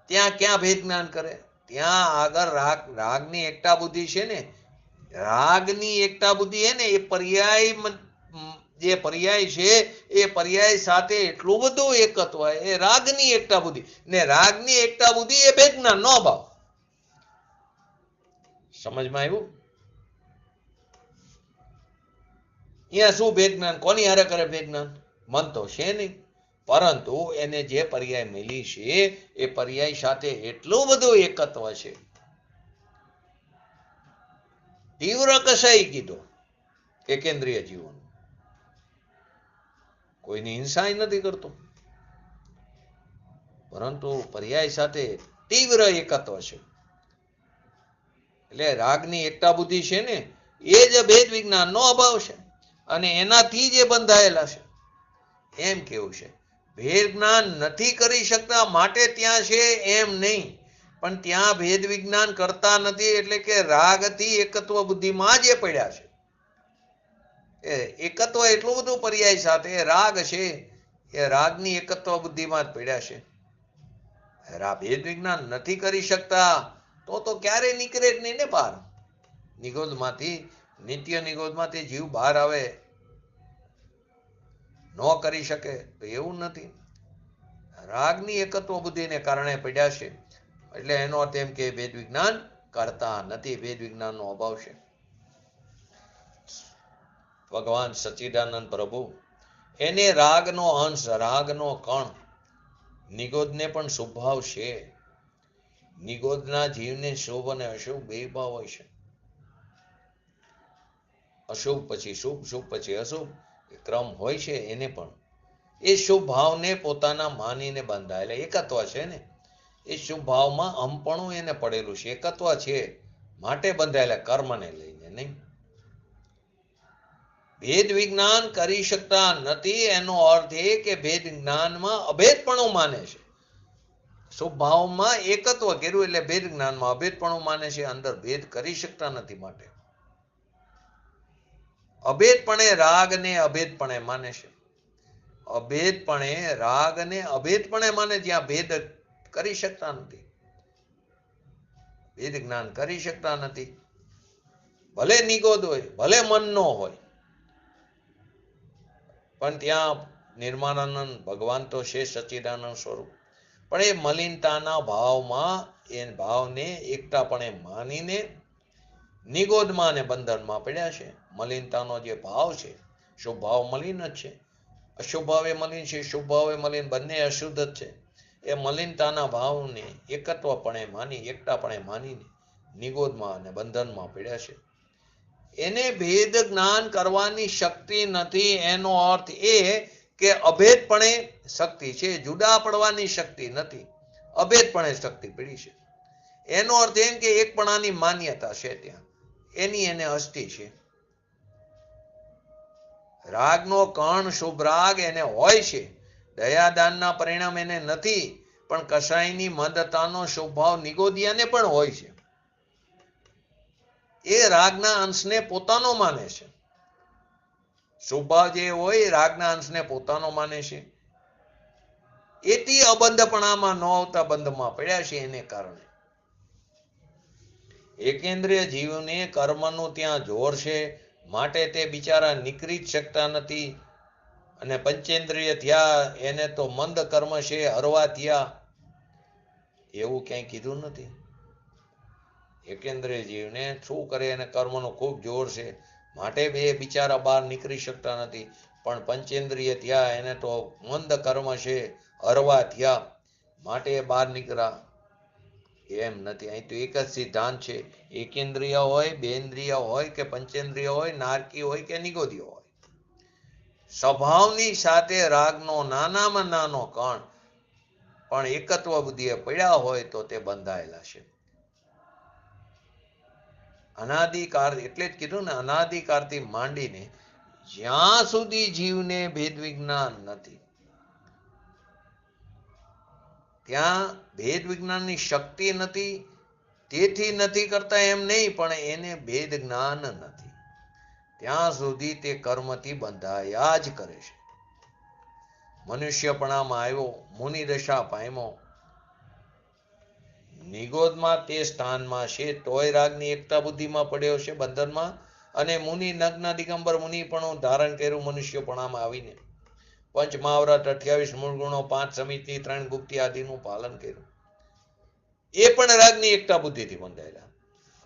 ત્યાં ક્યાં ભેદ જ્ઞાન કરે? ત્યાં આગળ રાગની એકતા બુદ્ધિ છે ને, રાગની એકતા બુદ્ધિ છે ને, એ પર્યાય, જે પર્યાય છે એ પર્યાય સાથે એટલું બધું એકત્વ, એ રાગની એકતા બુદ્ધિ. ને રાગની એકતા બુદ્ધિ એ ભેદ જ્ઞાન નો અભાવ. સમજમાં આવ્યું? અહીંયા શું ભેદ જ્ઞાન? કોની હારે કરે ભેદ જ્ઞાન? મન તો છે નહીં, પરંતુ એને જે પર્યાય મિલી છે એ પર્યાય સાથે એટલું બધું એકત્વ છે. તીવ્ર કસાઈ કીધો એકેન્દ્રિય જીવન, કોઈની હિંસા નથી કરતો, પરંતુ પર્યાય સાથે તીવ્ર એકત્વ છે. એટલે રાગની એકતા બુદ્ધિ છે ને, એ જ ભેદ વિજ્ઞાનનો અભાવ છે, અને એનાથી જે બંધાયેલા છે, એમ કેવું છે. ભેદ જ્ઞાન નથી કરી શકતા માટે ત્યાં છે એમ નહીં, પણ ત્યાં ભેદ વિજ્ઞાન કરતા નથી, એટલે કે રાગથી એકત્વ બુદ્ધિમાં જે પડ્યા છે. એ એકત્વ એટલું બધું પર્યાય સાથે રાગ છે, એ રાગની એકત્વ બુદ્ધિમાં જ પડ્યા છે. ભેદ વિજ્ઞાન નથી કરી શકતા તો ક્યારે નીકળે જ નહીં ને બહાર. નિગોદમાંથી, નિત્ય નિગોદમાંથી જીવ બહાર આવે ન કરી શકે તો એવું નથી. રાગની એકત્વ બુદ્ધિને કારણે પડ્યા છે, એટલે એનો અર્થ એમ કે ભેદ વિજ્ઞાન કરતા નથી, ભેદ વિજ્ઞાનનો અભાવ છે. ભગવાન સચ્ચિદાનંદ પ્રભુ એને રાગનો અંશ, રાગનો કણ, નિગોદને પણ શુભ ભાવ છે. નિગોદના જીવને શુભ અને અશુભ બે ભાવ હોય છે. અશુભ પછી શુભ, શુભ પછી અશુભ ક્રમ હોય છે. એને પણ એ શુભ ભાવને પોતાના માનીને બંધાયેલા એકત્વ છે ને, એ શુભ ભાવમાં અમપણું એને પડેલું છે, એકત્વ છે માટે બંધાયેલા, કર્મને લઈને નહીં. ભેદ વિજ્ઞાન કરી શકતા નથી એનો અર્થ એ કે ભેદ જ્ઞાનમાં અભેદપણું માને છે. શુભ ભાવમાં એકત્વ કર્યું એટલે ભેદ જ્ઞાનમાં અભેદપણું માને છે, અંદર ભેદ કરી શકતા નથી. માટે અભેદપણે રાગને અભેદપણે માને છે. અભેદપણે રાગને અભેદપણે માને, જ્યાં ભેદ કરી શકતા નથી, ભેદ જ્ઞાન કરી શકતા નથી. ભલે નિગોદ હોય, ભલે મનનો હોય, પણ ત્યાં નિર્માણાનંદ ભગવાન તો છે સચ્ચિદાનંદ સ્વરૂપ, પણ એ મલિનતાના ભાવમાં એ ભાવને એકતાપણે માનીને નિગોદમાં અને બંધનમાં પડ્યા છે. મલિનતાનો જે ભાવ છે, શુભ ભાવ મલિન જ છે, અશુભ ભાવ એ મલિન છે, શુભ ભાવ એ મલિન, બંને અશુદ્ધ જ છે. એ મલિનતાના ભાવને એકત્વપણે માની, એકતાપણે માનીને નિગોદમાં અને બંધનમાં પડ્યા છે. એને ભેદ જ્ઞાન કરવાની શક્તિ નથી. એનો અર્થ એ કે અભેદપણે શક્તિ છે, જુદા પડવાની શક્તિ નથી, અભેદપણે શક્તિ પડી છે. એનો અર્થ એમ કે એકપણાની માન્યતા છે ત્યાં, એની એને અસ્થિ છે. રાગનો કણ શુભ રાગ એને હોય છે, દયાદાનના પરિણામ એને નથી, પણ કસાયની મદતાનો શુભ ભાવ નિગોદિયાને પણ હોય છે. એ રાગના અંશને પોતાનો માને છે. શુભ ભાવ જે હોય એ રાગના અંશને પોતાનો માને છે. એથી અબંધપણામાં ન આવતા બંધમાં પડ્યા છે. એને કારણે એકેન્દ્રિય જીવને કર્મનું ત્યાં જોર છે, માટે તે બિચારા નીકળી જ શકતા નથી. અને પંચેન્દ્રિય થયા એને તો મંદ કર્મ છે, હરવા થયા, એવું ક્યાંય કીધું નથી. એકેન્દ્રિય જીવને શું કરે, એને કર્મનો ખૂબ જોર છે, માટે બે બિચારા બહાર નીકળી શકતા નથી. પણ પંચેન્દ્રિય થયા એને તો મંદ કર્મ છે, હરવા થયા, માટે બહાર નીકળ્યા, એમ નથી. અહીં તો એક જ સિદ્ધાંત છે, એકેન્દ્રિય હોય, બેન્દ્રિય હોય કે પંચેન્દ્રિય હોય, નારકી હોય કે નિગોદીય હોય, સ્વભાવની સાથે રાગનો નાનામાં નાનો કણ પણ એકત્વ બુદ્ધિએ પડ્યા હોય તો તે બંધાયેલા છે. અનાદિકાળ એટલે જ કીધું ને, અનાદિકાળથી માંડીને જ્યાં સુધી જીવને ભેદ વિજ્ઞાન નથી, ત્યાં ભેદ વિજ્ઞાનની શક્તિ નથી. તેથી નથી કરતા એમ નહીં, પણ એને ભેદ જ્ઞાન નથી, ત્યાં સુધી તે કર્મથી બંધાયા જ કરે છે. મનુષ્યપણામાં આવ્યો, મુનિ દશા પામ્યો, નિગોદમાં તે સ્થાનમાં છે, તોય રાગની એકતા બુદ્ધિમાં પડ્યો છે, બંધનમાં. અને મુનિ નગ્ન દિગંબર મુનિ પણ ધારણ કર્યું મનુષ્યપણામાં આવીને, પંચ મહાવ્રત, 28 મૂળ ગુણો, 5 સમિતિ, 3 ગુપ્તિ આદિનું પાલન કર્યું. એ પણ રાગની એકતા બુદ્ધિથી બંધાયેલા.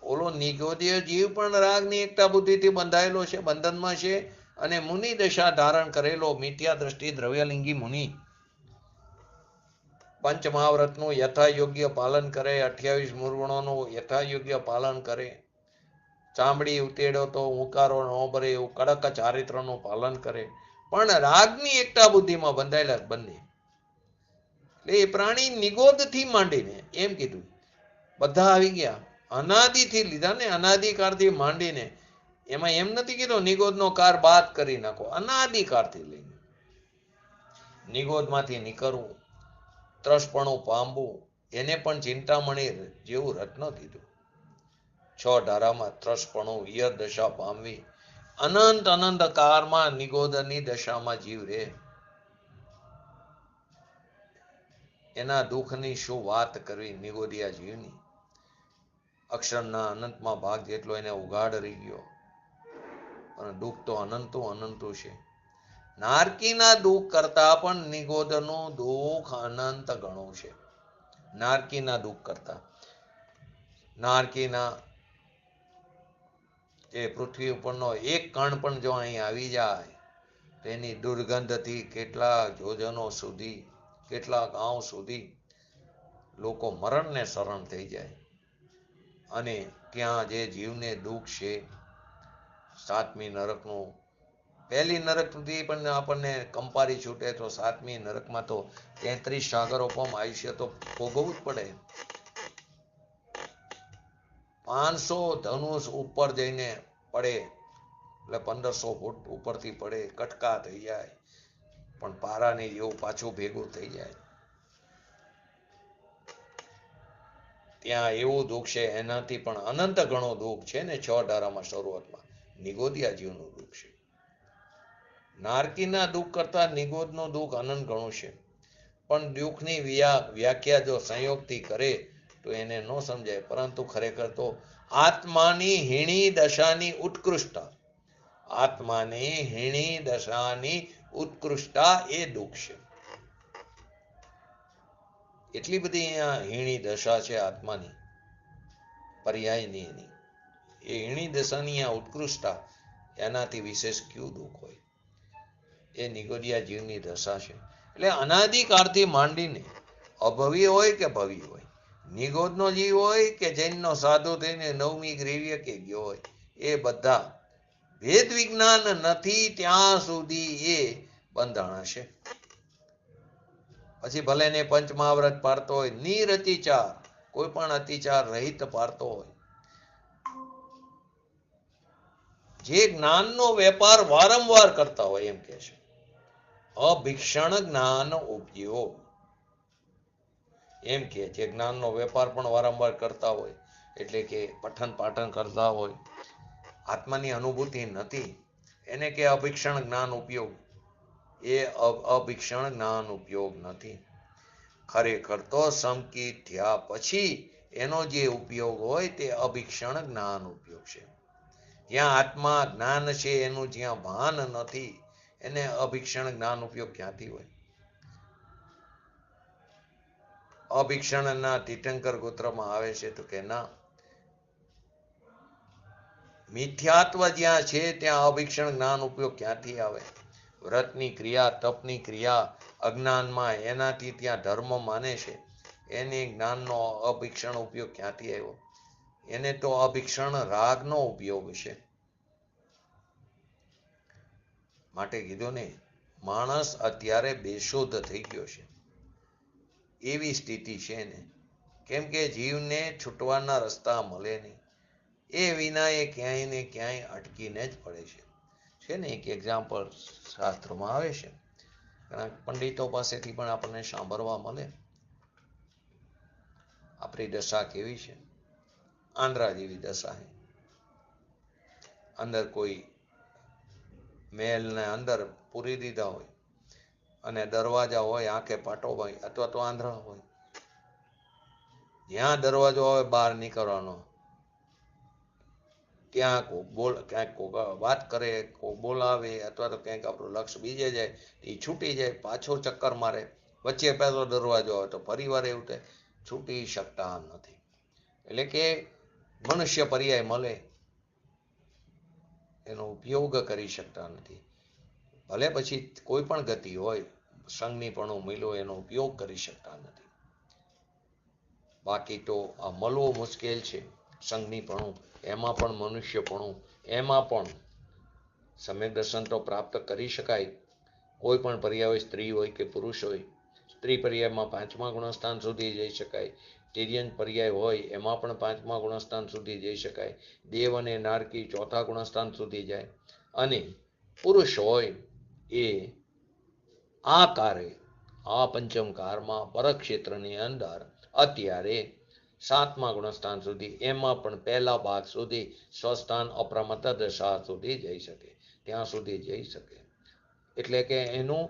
ઓલો નિગોદીય જીવ પણ રાગની એકતા બુદ્ધિથી બંધાયેલો છે, બંધનમાં છે. અને મુનિ દશા ધારણ કરેલો મિથ્યા દ્રષ્ટિ દ્રવ્યલિંગી મુનિ પંચમહાવ્રતનું યથાયોગ્ય પાલન કરે, 28 મૂળગુણોનું યથાયોગ્ય પાલન કરે, ચામડી ઉતેડો તો ઉકારો ન ભરે એવું કડક ચારિત્રનું પાલન કરે, પણ રાગની એકતા બુદ્ધિમાં બંધાયેલા બંને. એટલે એ પ્રાણી નિગોદથી માંડીને એમ કીધું બધા આવી ગયા, અનાદિથી લીધા ને, અનાદિકાળથી માંડીને. એમાં એમ નથી કીધું નિગોદનો કાર બાદ કરી નાખો, અનાદિકાળથી લઈને નિગોદમાંથી નીકળવું, ત્રસપણું પામવું, એને પણ ચિંતામણી જેવું રત્ન કીધું. 6 ધારામાં ત્રસપણું, વિયર દશા પામવી, અનંત અનંત કાળમાં નિગોદની દશામાં જીવ રહે. એના દુઃખની શું વાત કરવી નિગોદિયા જીવની. અક્ષરના અનંતમાં ભાગ જેટલો એને ઉગાડ રહી ગયો, પણ દુઃખ તો અનંતું અનંતું છે. નારકીના દુઃખ કરતા પણ નિગોદનું દુઃખ અનંત ગણું છે. નારકીના દુઃખ કરતા નારકીના એ પૃથ્વી ઉપરનો એક કણ પણ જો અહીં આવી જાય તેની દુર્ગંધથી કેટલા યોજનો સુધી, કેટલા ગાંવ સુધી લોકો મરણને શરણ થઈ જાય. અને ત્યાં જે જીવને દુઃખ છે, સાતમી નરકનું, પહેલી નરકથી પણ આપણને કંપારી છૂટે તો સાતમી નરકમાં તો 33 સાગરોપમ આયુષ્ય તો ભોગવવું જ પડે. 500 ધનુષ ઉપર જઈને પડે એટલે 1500 ફૂટ ઉપરથી પડે, કટકા થઈ જાય, પણ પારાની જેવું પાછું ભેગું થઈ જાય. ત્યાં એવું દુઃખ છે, એનાથી પણ અનંત ગણો દુઃખ છે ને 6 ધારામાં શરૂઆતમાં નિગોદિયા જીવનું દુઃખ છે. નારકીના દુઃખ કરતા નિગોદનું દુઃખ અનંત ગણું છે. પણ દુઃખની વ્યાખ્યા જો સંયોગથી કરે તો એને ન સમજાય, પરંતુ ખરેખર તો આત્માની હીણી દશાની ઉત્કૃષ્ટતા, આત્માની હીણી દશાની ઉત્કૃષ્ટતા એ દુઃખ છે. એટલી બધી અહીંયા હીણી દશા છે આત્માની, પર્યાયની એની. એ હીણી દશાની આ ઉત્કૃષ્ટતા, એનાથી વિશેષ કયું દુઃખ હોય? એ નિગોદિયા જીવની દશા છે. એટલે અનાદિકાળથી માંડીને અભવી હોય કે ભવી હોય, નિગોદનો જીવ હોય કે જૈનનો સાધુ થઈને 9મી ગ્રેવીએ કે ગયો હોય, એ બધા ભેદ વિજ્ઞાન નથી ત્યાં સુધી એ બંધાણા છે. પછી ભલે ને પંચમહાવ્રત પાડતો હોય, નિરતિચાર, કોઈ પણ અતિચાર રહિત પાડતો હોય, જે જ્ઞાનનો વેપાર વારંવાર કરતા હોય, એમ કે છે અભિક્ષણ જ્ઞાન ઉપયોગ, એમ કે જે જ્ઞાનનો વેપાર પણ વારંવાર કરતા હોય, એટલે કે પઠન પાઠન કરતા હોય, આત્માની અનુભૂતિ નથી, એને કે અભિક્ષણ જ્ઞાન ઉપયોગ. એ અભિક્ષણ જ્ઞાન ઉપયોગ નથી. ખરેખર તો સમકિત થયા પછી એનો જે ઉપયોગ હોય તે અભિક્ષણ જ્ઞાન ઉપયોગ છે. જ્યાં આત્મા જ્ઞાન છે એનું જ્યાં ભાન નથી, એને અભિક્ષણ જ્ઞાન ઉપયોગ ક્યાંથી હોય? અભિક્ષણના તીર્થંકર ગોત્રમાં આવે છે તો કે ના, મિથ્યાત્વ જ્યાં છે ત્યાં અભિક્ષણ જ્ઞાન ઉપયોગ ક્યાંથી આવે? વ્રતની ક્રિયા, તપની ક્રિયા અજ્ઞાનમાં, એનાથી ત્યાં ધર્મ માને છે, એને જ્ઞાનનો અભિક્ષણ ઉપયોગ ક્યાંથી આવ્યો? એને તો અભિક્ષણ રાગનો ઉપયોગ છે. માટે કીધું ને, માણસ અત્યારે બેશુદ્ધ થઈ ગયો છે, એવી સ્થિતિ છે ને. કેમ કે જીવને છૂટવાના રસ્તા મળે નહીં, એ વિના એ ક્યાંય ને ક્યાંય અટકીને જ પડે છે. છે ને એક એક્ઝામ્પલ શાસ્ત્રમાં આવે છે, પંડિતો પાસેથી પણ આપણને સાંભળવા મળે. આપણી દશા કેવી છે? આંધ્રા જેવી દશા છે. અંદર કોઈ મહેલને અંદર પૂરી દીધા હોય અને દરવાજા હોય આંખે પાટો હોય, અથવા તો આંધળા હોય. જ્યાં દરવાજો આવે બહાર નીકળવાનો, ત્યાં ક્યાંક વાત કરે, કોઈ બોલાવે, અથવા તો ક્યાંક આપણું લક્ષ્ય બીજે જાય, એ છૂટી જાય, પાછો ચક્કર મારે, વચ્ચે પહેલો દરવાજો આવે તો ફરી વાર એવું થાય, છૂટી શકતા નથી. એટલે કે મનુષ્ય પર્યાય મળે, એનો ઉપયોગ કરી શકતા નથી. ભલે પછી કોઈ પણ ગતિ હોય, સંગનીપણું મળ્યો, એનો ઉપયોગ કરી શકતા નથી. બાકી તો આ મળવું મુશ્કેલ છે, સંગનીપણું, એમાં પણ મનુષ્યપણું, એમાં પણ સમ્યક દર્શન તો પ્રાપ્ત કરી શકાય. કોઈ પણ પર્યાય હોય, સ્ત્રી હોય કે પુરુષ હોય, સ્ત્રી પર્યાયમાં 5મા ગુણસ્થાન સુધી જઈ શકાય. તિર્યન પર્યાય હોય એમાં પણ 5મા ગુણસ્થાન સુધી જઈ શકાય. દેવ અને નારકી 4થા ગુણસ્થાન સુધી જાય. અને પુરુષ હોય એ આ કારે, આ પંચમકારમાં પરક્ષેત્રની અંદર અત્યારે 7મા ગુણસ્થાન સુધી, એમાં પણ પહેલા ભાગ સુધી, સ્વસ્થાન અપ્રમત્ત દશા સુધી જઈ શકે, ત્યાં સુધી જઈ શકે. એટલે કે એનું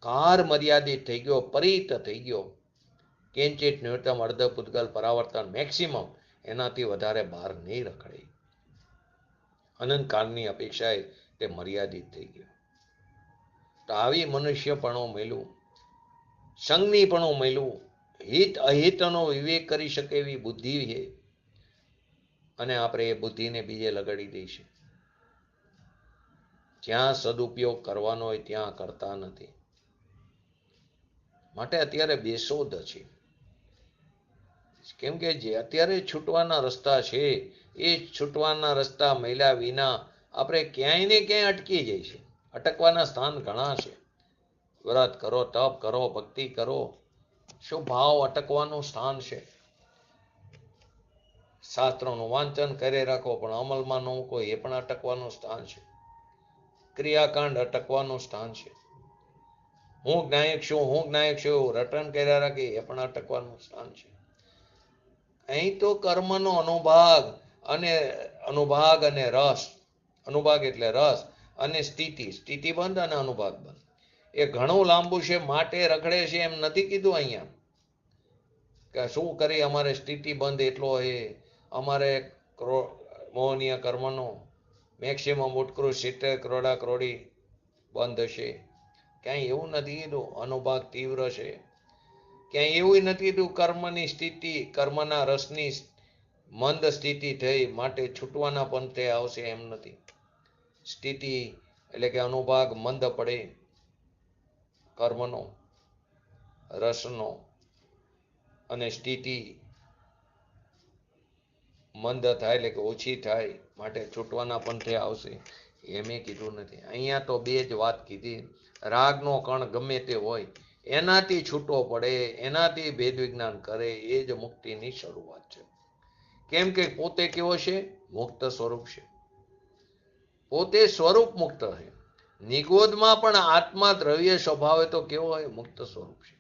કાર મર્યાદિત થઈ ગયો, પરિત થઈ ગયો. કિંચિત ન્યૂનતમ અર્ધ પૂતગલ પરાવર્તન મેક્સિમમ, એનાથી વધારે બહાર નહીં રખડે. અનંતકાળની અપેક્ષાએ તે મર્યાદિત થઈ ગયો. તો આવી મનુષ્યપણું મળ્યું, સંગનીપણું મળ્યું, હિત અહિતનો વિવેક કરી શકે એવી બુદ્ધિ છે, અને આપણે એ બુદ્ધિને બીજે લગાડી દઈશું. જ્યાં સદુપયોગ કરવાનો હોય ત્યાં કરતા નથી. માટે અત્યારે બેસોદ છે. કેમ કે જે અત્યારે છૂટવાના રસ્તા છે એ છૂટવાના રસ્તા મળ્યા વિના આપણે ક્યાંય ને ક્યાંય અટકી જાય છે. અટકવાના સ્થાન ઘણા છે. વ્રત કરો, તપ કરો, ભક્તિ કરો, શું ભાવ અટકવાનું સ્થાન છે. શાસ્ત્રોનું વાંચન કરી રાખો પણ અમલમાં ન મૂકો એ પણ અટકવાનું સ્થાન છે. ક્રિયાકાંડ અટકવાનું સ્થાન છે. હું જ્ઞાયક છું રટન કર્યા રાખી એ પણ અટકવાનું સ્થાન છે. અહીં તો કર્મનો અનુભાગ અને રસ, અનુભાગ એટલે રસ, અને સ્થિતિ બંધ અને અનુભાગ બંધ. એ ઘણું લાંબુ છે માટે રખડે છે એમ નથી કીધું અહીંયા કે શું કરી અમારે સ્થિતિ બંધ એટલો હોય, અમારે મોહનીય કર્મનો મેક્સિમમ ઉત્કૃષ્ટ 70 કરોડા કરોડી બંધ હશે. ક્યાંય એવું નથી કીધું. અનુભાગ તીવ્ર છે. ક્યાંય એવું નથી કીધું કર્મની સ્થિતિ, કર્મના રસની મંદ સ્થિતિ થઈ માટે છૂટવાના પંથે આવશે એમ નથી. સ્થિતિ એટલે કે અનુભાગ મંદ પડે કર્મનો, રસનો, અને સ્થિતિ મંદ થાય એટલે કે ઓછી થાય માટે છૂટવાના પંથે આવશે એમ કીધું નથી. અહીંયા તો બે જ વાત કીધી. રાગનો કણ ગમે તે હોય એનાથી છૂટવો પડે, એનાથી ભેદ વિજ્ઞાન કરે એ જ મુક્તિની શરૂઆત છે. કેમ કે પોતે કેવો છે? મુક્ત સ્વરૂપ છે. પોતે સ્વરૂપ મુક્ત છે. નિગોદમાં પણ આત્મા દ્રવ્ય સ્વભાવે તો કેવો હોય? મુક્ત સ્વરૂપ છે.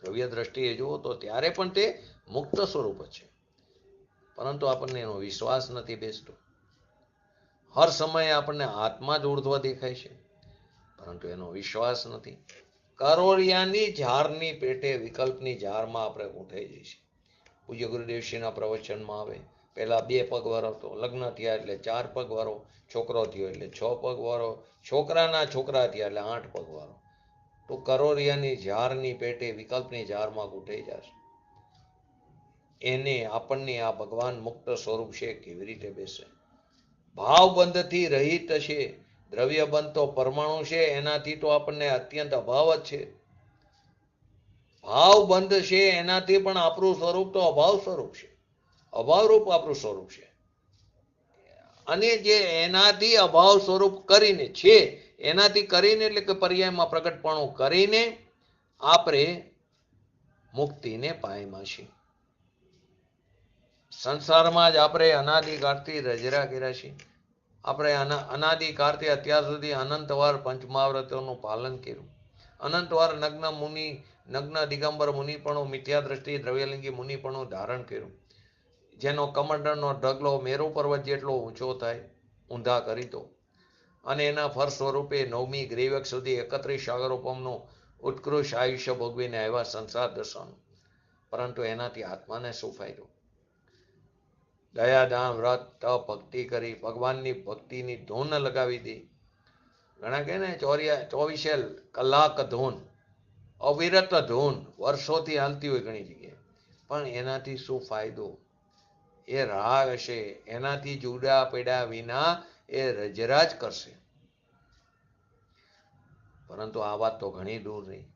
દ્રવ્ય દ્રષ્ટિએ જુઓ તો ત્યારે પણ તે મુક્ત સ્વરૂપ છે. પરંતુ આપણને એનો વિશ્વાસ નથી બેસતો. હર સમયે આપણને આત્મા જ ઉર્ધ્વ દેખાય છે, પરંતુ એનો વિશ્વાસ નથી. કરોળિયાની ઝારની પેટે વિકલ્પની ઝારમાં આપણે ગૂંથાઈ જઈશું. પૂજ્ય ગુરુદેવશ્રીના પ્રવચનમાં આવે પહેલા 2 પગવાળો હતો, લગ્ન થયા એટલે 4 પગવાળો, છોકરો થયો એટલે 6 પગવાળો, છોકરાના છોકરા થયા એટલે 8 પગવાળો. તો કરોળિયાની ઝારની પેટે વિકલ્પની ઝારમાં ગૂંથાઈ જશે. એને આપણને આ ભગવાન મુક્ત સ્વરૂપ છે કેવી રીતે બેસે? ભાવ બંધથી રહિત છે. દ્રવ્ય બંધ તો પરમાણુ છે, એનાથી તો આપણને અત્યંત અભાવ જ છે. ભાવ બંધ છે એનાથી પણ આપણું સ્વરૂપ તો અભાવ સ્વરૂપ છે. અભાવરૂપ આપણું સ્વરૂપ છે. અને જે એનાથી અભાવ સ્વરૂપ કરીને છે, એનાથી કરીને એટલે કે પર્યાયમાં પ્રગટપણું કરીને આપણે મુક્તિને પામ્યા છીએ. સંસારમાં જ આપણે અનાદિકાળથી રજરા કર્યા છીએ. આપણે અનાદિકાળથી અત્યાર સુધી અનંતવાર પંચમહાવ્રતોનું પાલન કર્યું. અનંતવાર નગ્ન દિગંબર મુનિપણું, મિથ્યા દ્રષ્ટિ દ્રવ્યલિંગી મુનિપણું ધારણ કર્યું. જેનો કમંડળનો ઢગલો મેરુ પર્વત જેટલો ઊંચો થાય ઊંધા કરી દો. અને એના ફળ સ્વરૂપે 9મી ગ્રીવક સુધી 31 સાગરોપમનું ઉત્કૃષ્ટ આયુષ્ય ભોગવીને આવ્યા સંસાર દર્શન. પરંતુ એનાથી આત્માને શું ફાયદો? દયા, દાન, વ્રત, તપ, ભક્તિ કરી ભગવાનની ભક્તિની ધૂન લગાવી દી. ઘણા કહે ને 24 કલાક ધૂન, અવિરત ધૂન વર્ષોથી હાલતી હોય ઘણી જગ્યાએ, પણ એનાથી શું ફાયદો? એ રાગ હશે, એનાથી જુદા પડ્યા વિના એ રજરાજ કરશે. પરંતુ આ વાત તો ઘણી દૂર રહી.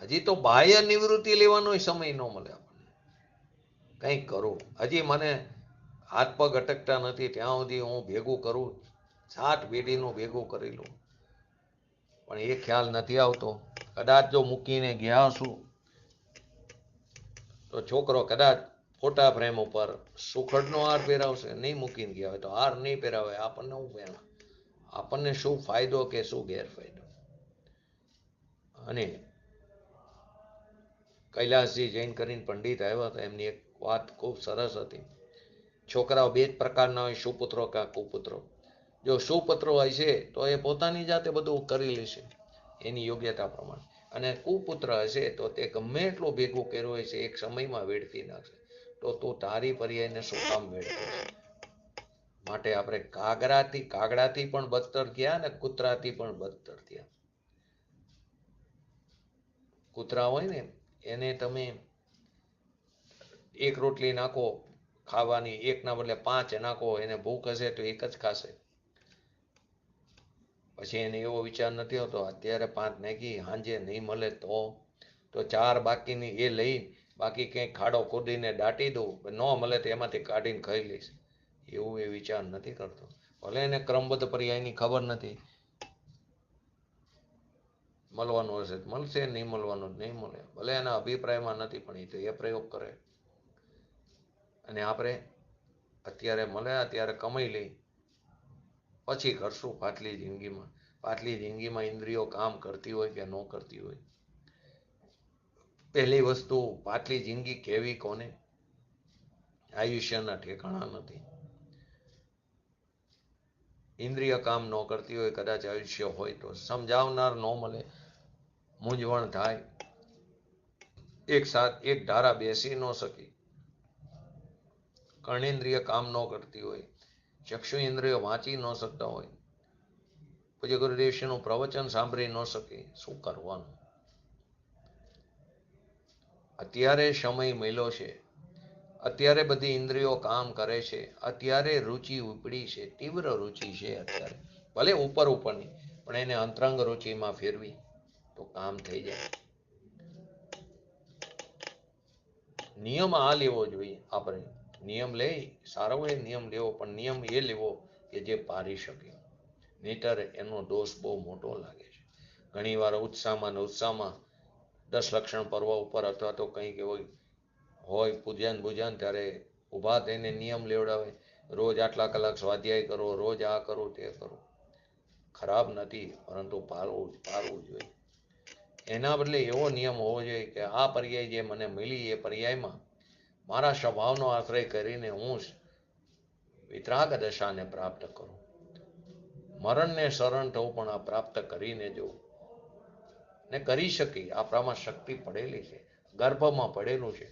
હજી તો બાહ્ય નિવૃત્તિ લેવાનો સમય ન મળે આપણને. કંઈક કરું. હજી મને હાથ પગ અટકતા નથી ત્યાં સુધી હું ભેગું કરું, 7 પેઢીનું ભેગું કરી લઉં. પણ એ ખ્યાલ નથી આવતો. કદાચ જો મૂકીને ગયા છું તો છોકરો કદાચ ફોટા ફ્રેમ ઉપર સુખડનો હાર પહેરાવશે. નહીં મૂકીને ગયા હોય તો હાર નહીં પહેરાવે. આપણને શું પહેરા? આપણને શું ફાયદો કે શું ગેરફાયદો? અને કૈલાસજી જૈન કરીને પંડિત આવ્યા હતા. એમની એક વાત ખૂબ સરસ હતી. છોકરાઓ 2 જ પ્રકારના હોય, સુપુત્રો કે કુપુત્રો. જો સુપુત્રો હોય છે તો એ પોતાની જાતે બધું કરી લેશે એની યોગ્યતા પ્રમાણે, અને કુપુત્ર હશે તો તે ગમે એટલું ભેગું કર્યું હોય છે એક સમયમાં વેડફી નાખશે. તો તું તારી પર્યાયને શું કામ વેડફે? માટે આપણે કાગડાથી પણ બદતર થયા ને કૂતરાથી પણ બદતર થયા. કૂતરા હોય ને એને તમે એક રોટલી નાખો ખાવાની, એકના બદલે 5 નાખો, એને ભૂખ હશે તો એક જ ખાશે. પછી એને એવો વિચાર નથી હોતો અત્યારે 5 નાખી સાંજે નહીં મળે તો 4 બાકીની એ લઈ બાકી ક્યાંક ખાડો ખોદીને દાટી દઉં, ન મળે તો એમાંથી કાઢીને ખાઈ લઈશ, એવું એ વિચાર નથી કરતો. ભલે એને ક્રમબદ્ધ પર્યાયની ખબર નથી, મળવાનું હશે તો મળશે, નહીં મળવાનું નહીં મળે. ભલે એના અભિપ્રાયમાં નથી પણ એ તો એ પ્રયોગ કરે. અને આપણે અત્યારે મળે અત્યારે કમાઈ લઈ, પછી કરશું પાછલી જિંદગીમાં. પાછલી જિંદગીમાં ઇન્દ્રિયો કામ કરતી હોય કે ન કરતી હોય. પહેલી વસ્તુ, પાછલી જિંદગી કેવી કોને? આયુષ્યના ઠેકાણા નથી. ઇન્દ્રિય કામ ન કરતી હોય, કદાચ આયુષ્ય હોય તો સમજાવનાર ન મળે, મૂંઝવણ થાય, એક ધારા બેસી ન શકી. કર્ણેન્દ્રિય કામ ન કરતી હોય, ચક્ષુ ઇન્દ્રિય વાંચી ન શકતા હોય, પૂજ્ય ગુરુદેવશ્રીનું પ્રવચન સાંભળી ન શકે, શું કરવાનું? અત્યારે સમય મળ્યો છે, અત્યારે બધી ઇન્દ્રિયો કામ કરે છે, અત્યારે રુચિ ઉપડી છે, તીવ્ર રુચિ છે અત્યારે, ભલે ઉપરની પણ એને અંતરંગ રુચિમાં ફેરવી તો કામ થઈ જાય. નિયમ આ લેવો જોઈએ. આપણે નિયમ લઈ સારો હોય, નિયમ લેવો, પણ નિયમ એ લેવો કે જે પારી શકે, નહીતર એનો દોષ બહુ મોટો લાગે છે. ઘણી વાર ઉત્સાહમાં 10 લક્ષણ પર્વ ઉપર અથવા તો કંઈક હોય પૂજન ત્યારે ઊભા થઈને નિયમ લેવડાવે, રોજ આટલા કલાક સ્વાધ્યાય કરો, રોજ આ કરો તે કરો. ખરાબ નથી, પરંતુ પાળવું જોઈએ. એના બદલે એવો નિયમ હોવો જોઈએ કે આ પર્યાય જે મને મળી એ પર્યાયમાં મારા સ્વભાવનો આશ્રય કરીને હું વિતરાગ દશાને પ્રાપ્ત કરું, મરણને શરણ થવું પણ આ પ્રાપ્ત કરીને જવું ને કરી શકી. આપણામાં શક્તિ પડેલી છે, ગર્ભમાં પડેલું છે,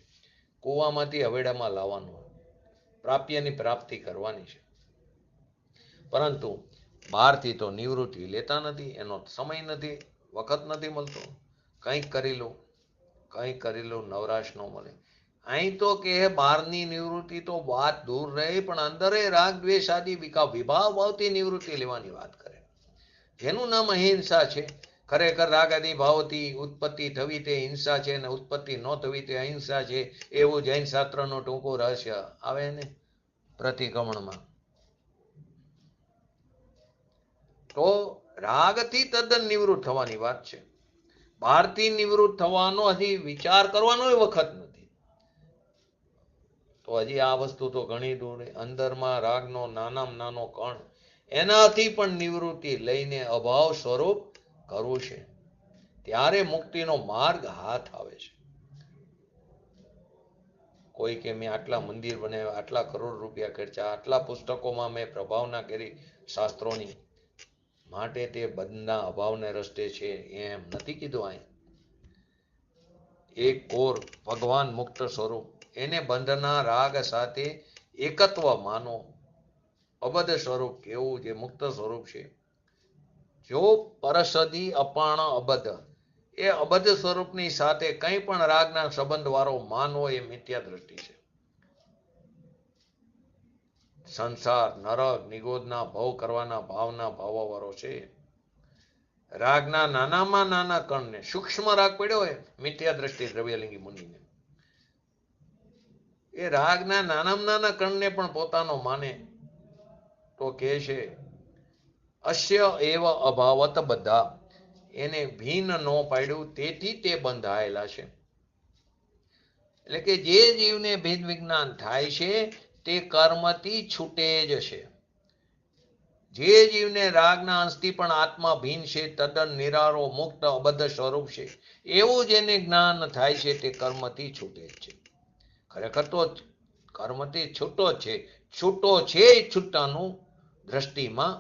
કૂવામાંથી હવેડામાં લાવવાનું, પ્રાપ્યની પ્રાપ્તિ કરવાની છે. પરંતુ બહારથી તો નિવૃત્તિ લેતા નથી, એનો સમય નથી, વખત નથી મળતો. કંઈક કરી લો નવરાશ ન મળે. અહીં તો કે બહારની નિવૃત્તિ તો વાત દૂર રહી, પણ અંદર રાગ દ્વેષ આદિ વિભાવ ભાવથી નિવૃત્તિ લેવાની વાત કરે, જેનું નામ અહિંસા છે. ખરેખર રાગ આદિ ભાવથી ઉત્પત્તિ થવી તે હિંસા છે, અને ઉત્પત્તિ ન થવી તે અહિંસા છે. એવું જૈન શાસ્ત્રનું ટૂંકું રહસ્ય આવે ને પ્રતિક્રમણમાં. તો રાગથી તદ્દન નિવૃત્ત થવાની વાત છે. બહારથી નિવૃત્ત થવાનો હજી વિચાર કરવાનો વખત નથી. તો હજી આ વસ્તુ તો ઘણી દૂર. અંદરમાં રાગનો નાનામાં નાનો કણ, એનાથી પણ નિવૃત્તિ લઈને અભાવ સ્વરૂપ કરવું છે, ત્યારે મુક્તિનો માર્ગ હાથ આવે છે. કોઈ કે મેં આટલા મંદિર બનાવ્યા, આટલા કરોડ રૂપિયા ખર્ચા, આટલા પુસ્તકોમાં મેં પ્રભાવના કરી શાસ્ત્રોની, માટે તે બંધના અભાવને રસ્તે છે, એમ નથી કીધું. અહીં એક કોર ભગવાન મુક્ત સ્વરૂપ, એને બંધના રાગ સાથે એકત્વ માનો. અબદ્ધ સ્વરૂપ કેવું જે મુક્ત સ્વરૂપ છે, જો પરસદી અપાણ અબદ્ધ, એ અબદ્ધ સ્વરૂપની સાથે કંઈ પણ રાગના સંબંધ વાળો માન હોય એ મિથ્યા દ્રષ્ટિ છે. સંસાર નરક નિગોદના ભવ કરવાના ભાવવાળો છે. રાગના નાનામાં નાના કણને, સૂક્ષ્મ રાગ પડ્યો હોય મિથ્યા દ્રષ્ટિ દ્રવ્યલિંગી મુનિને, એ રાગના નાનામાં નાના કણને પણ પોતાનો માને તો કે છે અસ્ય એવ અભાવત બધા, એને ભીન ન પાડ્યું તેથી તે બંધાયેલા છે. એટલે કે જે જીવને ભેદ વિજ્ઞાન થાય છે તે કર્મથી છૂટે જ છે. જે જીવને રાગના અંશથી પણ આત્મા ભીન છે, તદ્દન નિરારો મુક્ત અબદ્ધ સ્વરૂપ છે, એવું જેને જ્ઞાન થાય છે તે કર્મથી છૂટે જ છે. ખરેખર તો કર્મથી છૂટો છે છૂટાનું દ્રષ્ટિમાં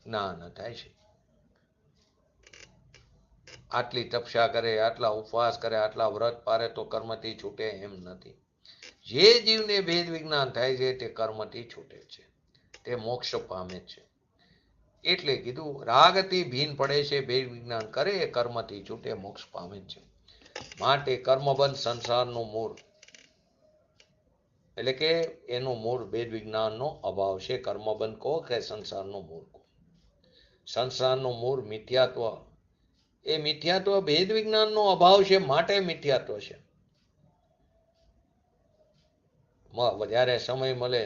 જ્ઞાન થાય છે. આટલી તપસ્યા કરે, આટલા ઉપવાસ કરે, આટલા વ્રત પારે તો કર્મથી છૂટે એમ નથી. જે જીવને ભેદ વિજ્ઞાન થાય છે તે કર્મથી છૂટે છે, તે મોક્ષ પામે છે. એટલે કીધું રાગથી ભીન પડે છે, ભેદ વિજ્ઞાન કરે એ કર્મથી છૂટે મોક્ષ પામે છે. માટે કર્મબંધ સંસારનું મૂળ, એટલે કે એનું મૂળ ભેદ વિજ્ઞાનનો અભાવ છે. કર્મબંધ કહો કે સંસારનું મૂળ કહો. સંસારનું મૂળ મિથ્યાત્વ, એ મિથ્યાત્વ ભેદ વિજ્ઞાનનો અભાવ છે, માટે મિથ્યાત્વ છે. જ્યારે સમય મળે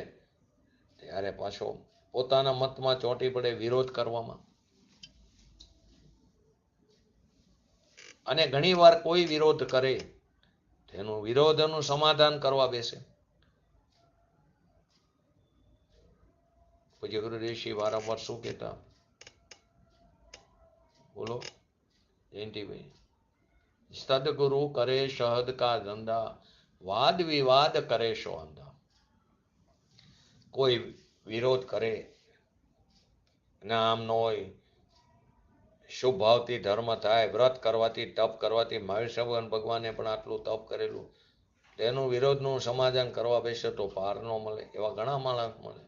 ત્યારે પાછો પોતાના મતમાં ચોંટી પડે વિરોધ કરવામાં. અને ઘણી વાર કોઈ વિરોધ કરે તેનું વિરોધનું સમાધાન કરવા બેસે. પૂજ્ય ગુરુદેવશ્રી વારંવાર શું કહેતા, બોલો જયંતિભાઈ? સદગુરુ કરે શહદ કા ધંધા, વાદ વિવાદ કરે શો અંધા. કોઈ વિરોધ કરે ના આમ ન હોય, શુભ ભાવથી ધર્મ થાય, વ્રત કરવાથી તપ કરવાથી, મહાવીર ભગવાને પણ આટલું તપ કરેલું, તેનું વિરોધનું સમાધાન કરવા બેસે તો પાર ન મળે. એવા ઘણા માણસ મળે.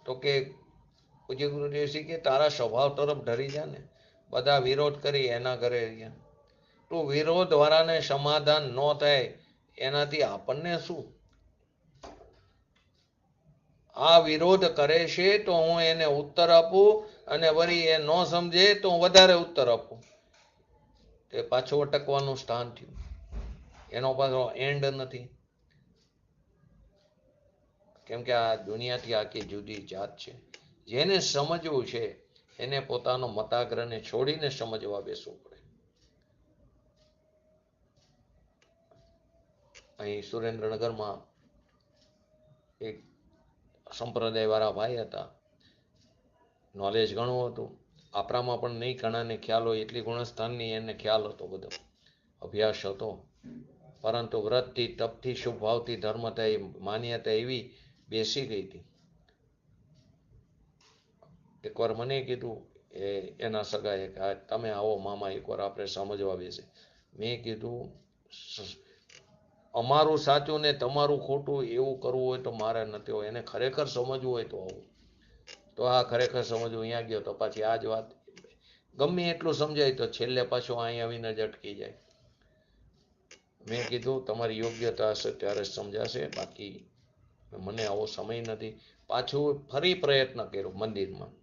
તો કે પૂજ્ય ગુરુદેવશ્રી કે તારા સ્વભાવ તરફ ઢરી જા ને, બધા વિરોધ કરી એના ઘરે રહ્યા. તો વિરોધ વાળાને સમાધાન ન થાય એનાથી આપણને શું? આ વિરોધ કરે છે તો હું એને ઉત્તર આપું, અને વળી એ ન સમજે તો હું વધારે ઉત્તર આપું. તે પાછું અટકવાનું સ્થાન થયું, એનો પાછો એન્ડ નથી. કેમ કે આ દુનિયાથી આખી જુદી જાત છે. જેને સમજવું છે એને પોતાનો મતાગ્રહને છોડીને સમજવા બેસવું પડે. અહીં સુરેન્દ્રનગરમાં એક સંપ્રદાય વાળા ભાઈ હતા. નોલેજ ઘણું હતું, આપણામાં પણ નહીં ઘણાને ખ્યાલ હોય એટલી ગુણસ્થાનની એને ખ્યાલ હતો, બધો અભ્યાસ હતો. પરંતુ વ્રતથી તપથી શુભ ભાવથી ધર્મ થાય માન્યતા એવી બેસી ગઈ હતી. એકવાર મને કીધું એના સગાએ, તમે આવો મામા, એકવાર આપણે સમજવા બેસે. મેં કીધું અમારું સાચું ને તમારું ખોટું એવું કરવું હોય તો મારે નથી હોય. એને ખરેખર સમજવું હોય તો આવું. તો આ ખરેખર સમજવું, અહીંયા ગયો તો પાછી આ જ વાત. ગમે એટલું સમજાય તો છેલ્લે પાછું અહીં આવીને જ અટકી જાય. મેં કીધું તમારી યોગ્યતા હશે ત્યારે સમજાશે, બાકી મને આવો સમય નથી. પાછું ફરી પ્રયત્ન કર્યો મંદિરમાં.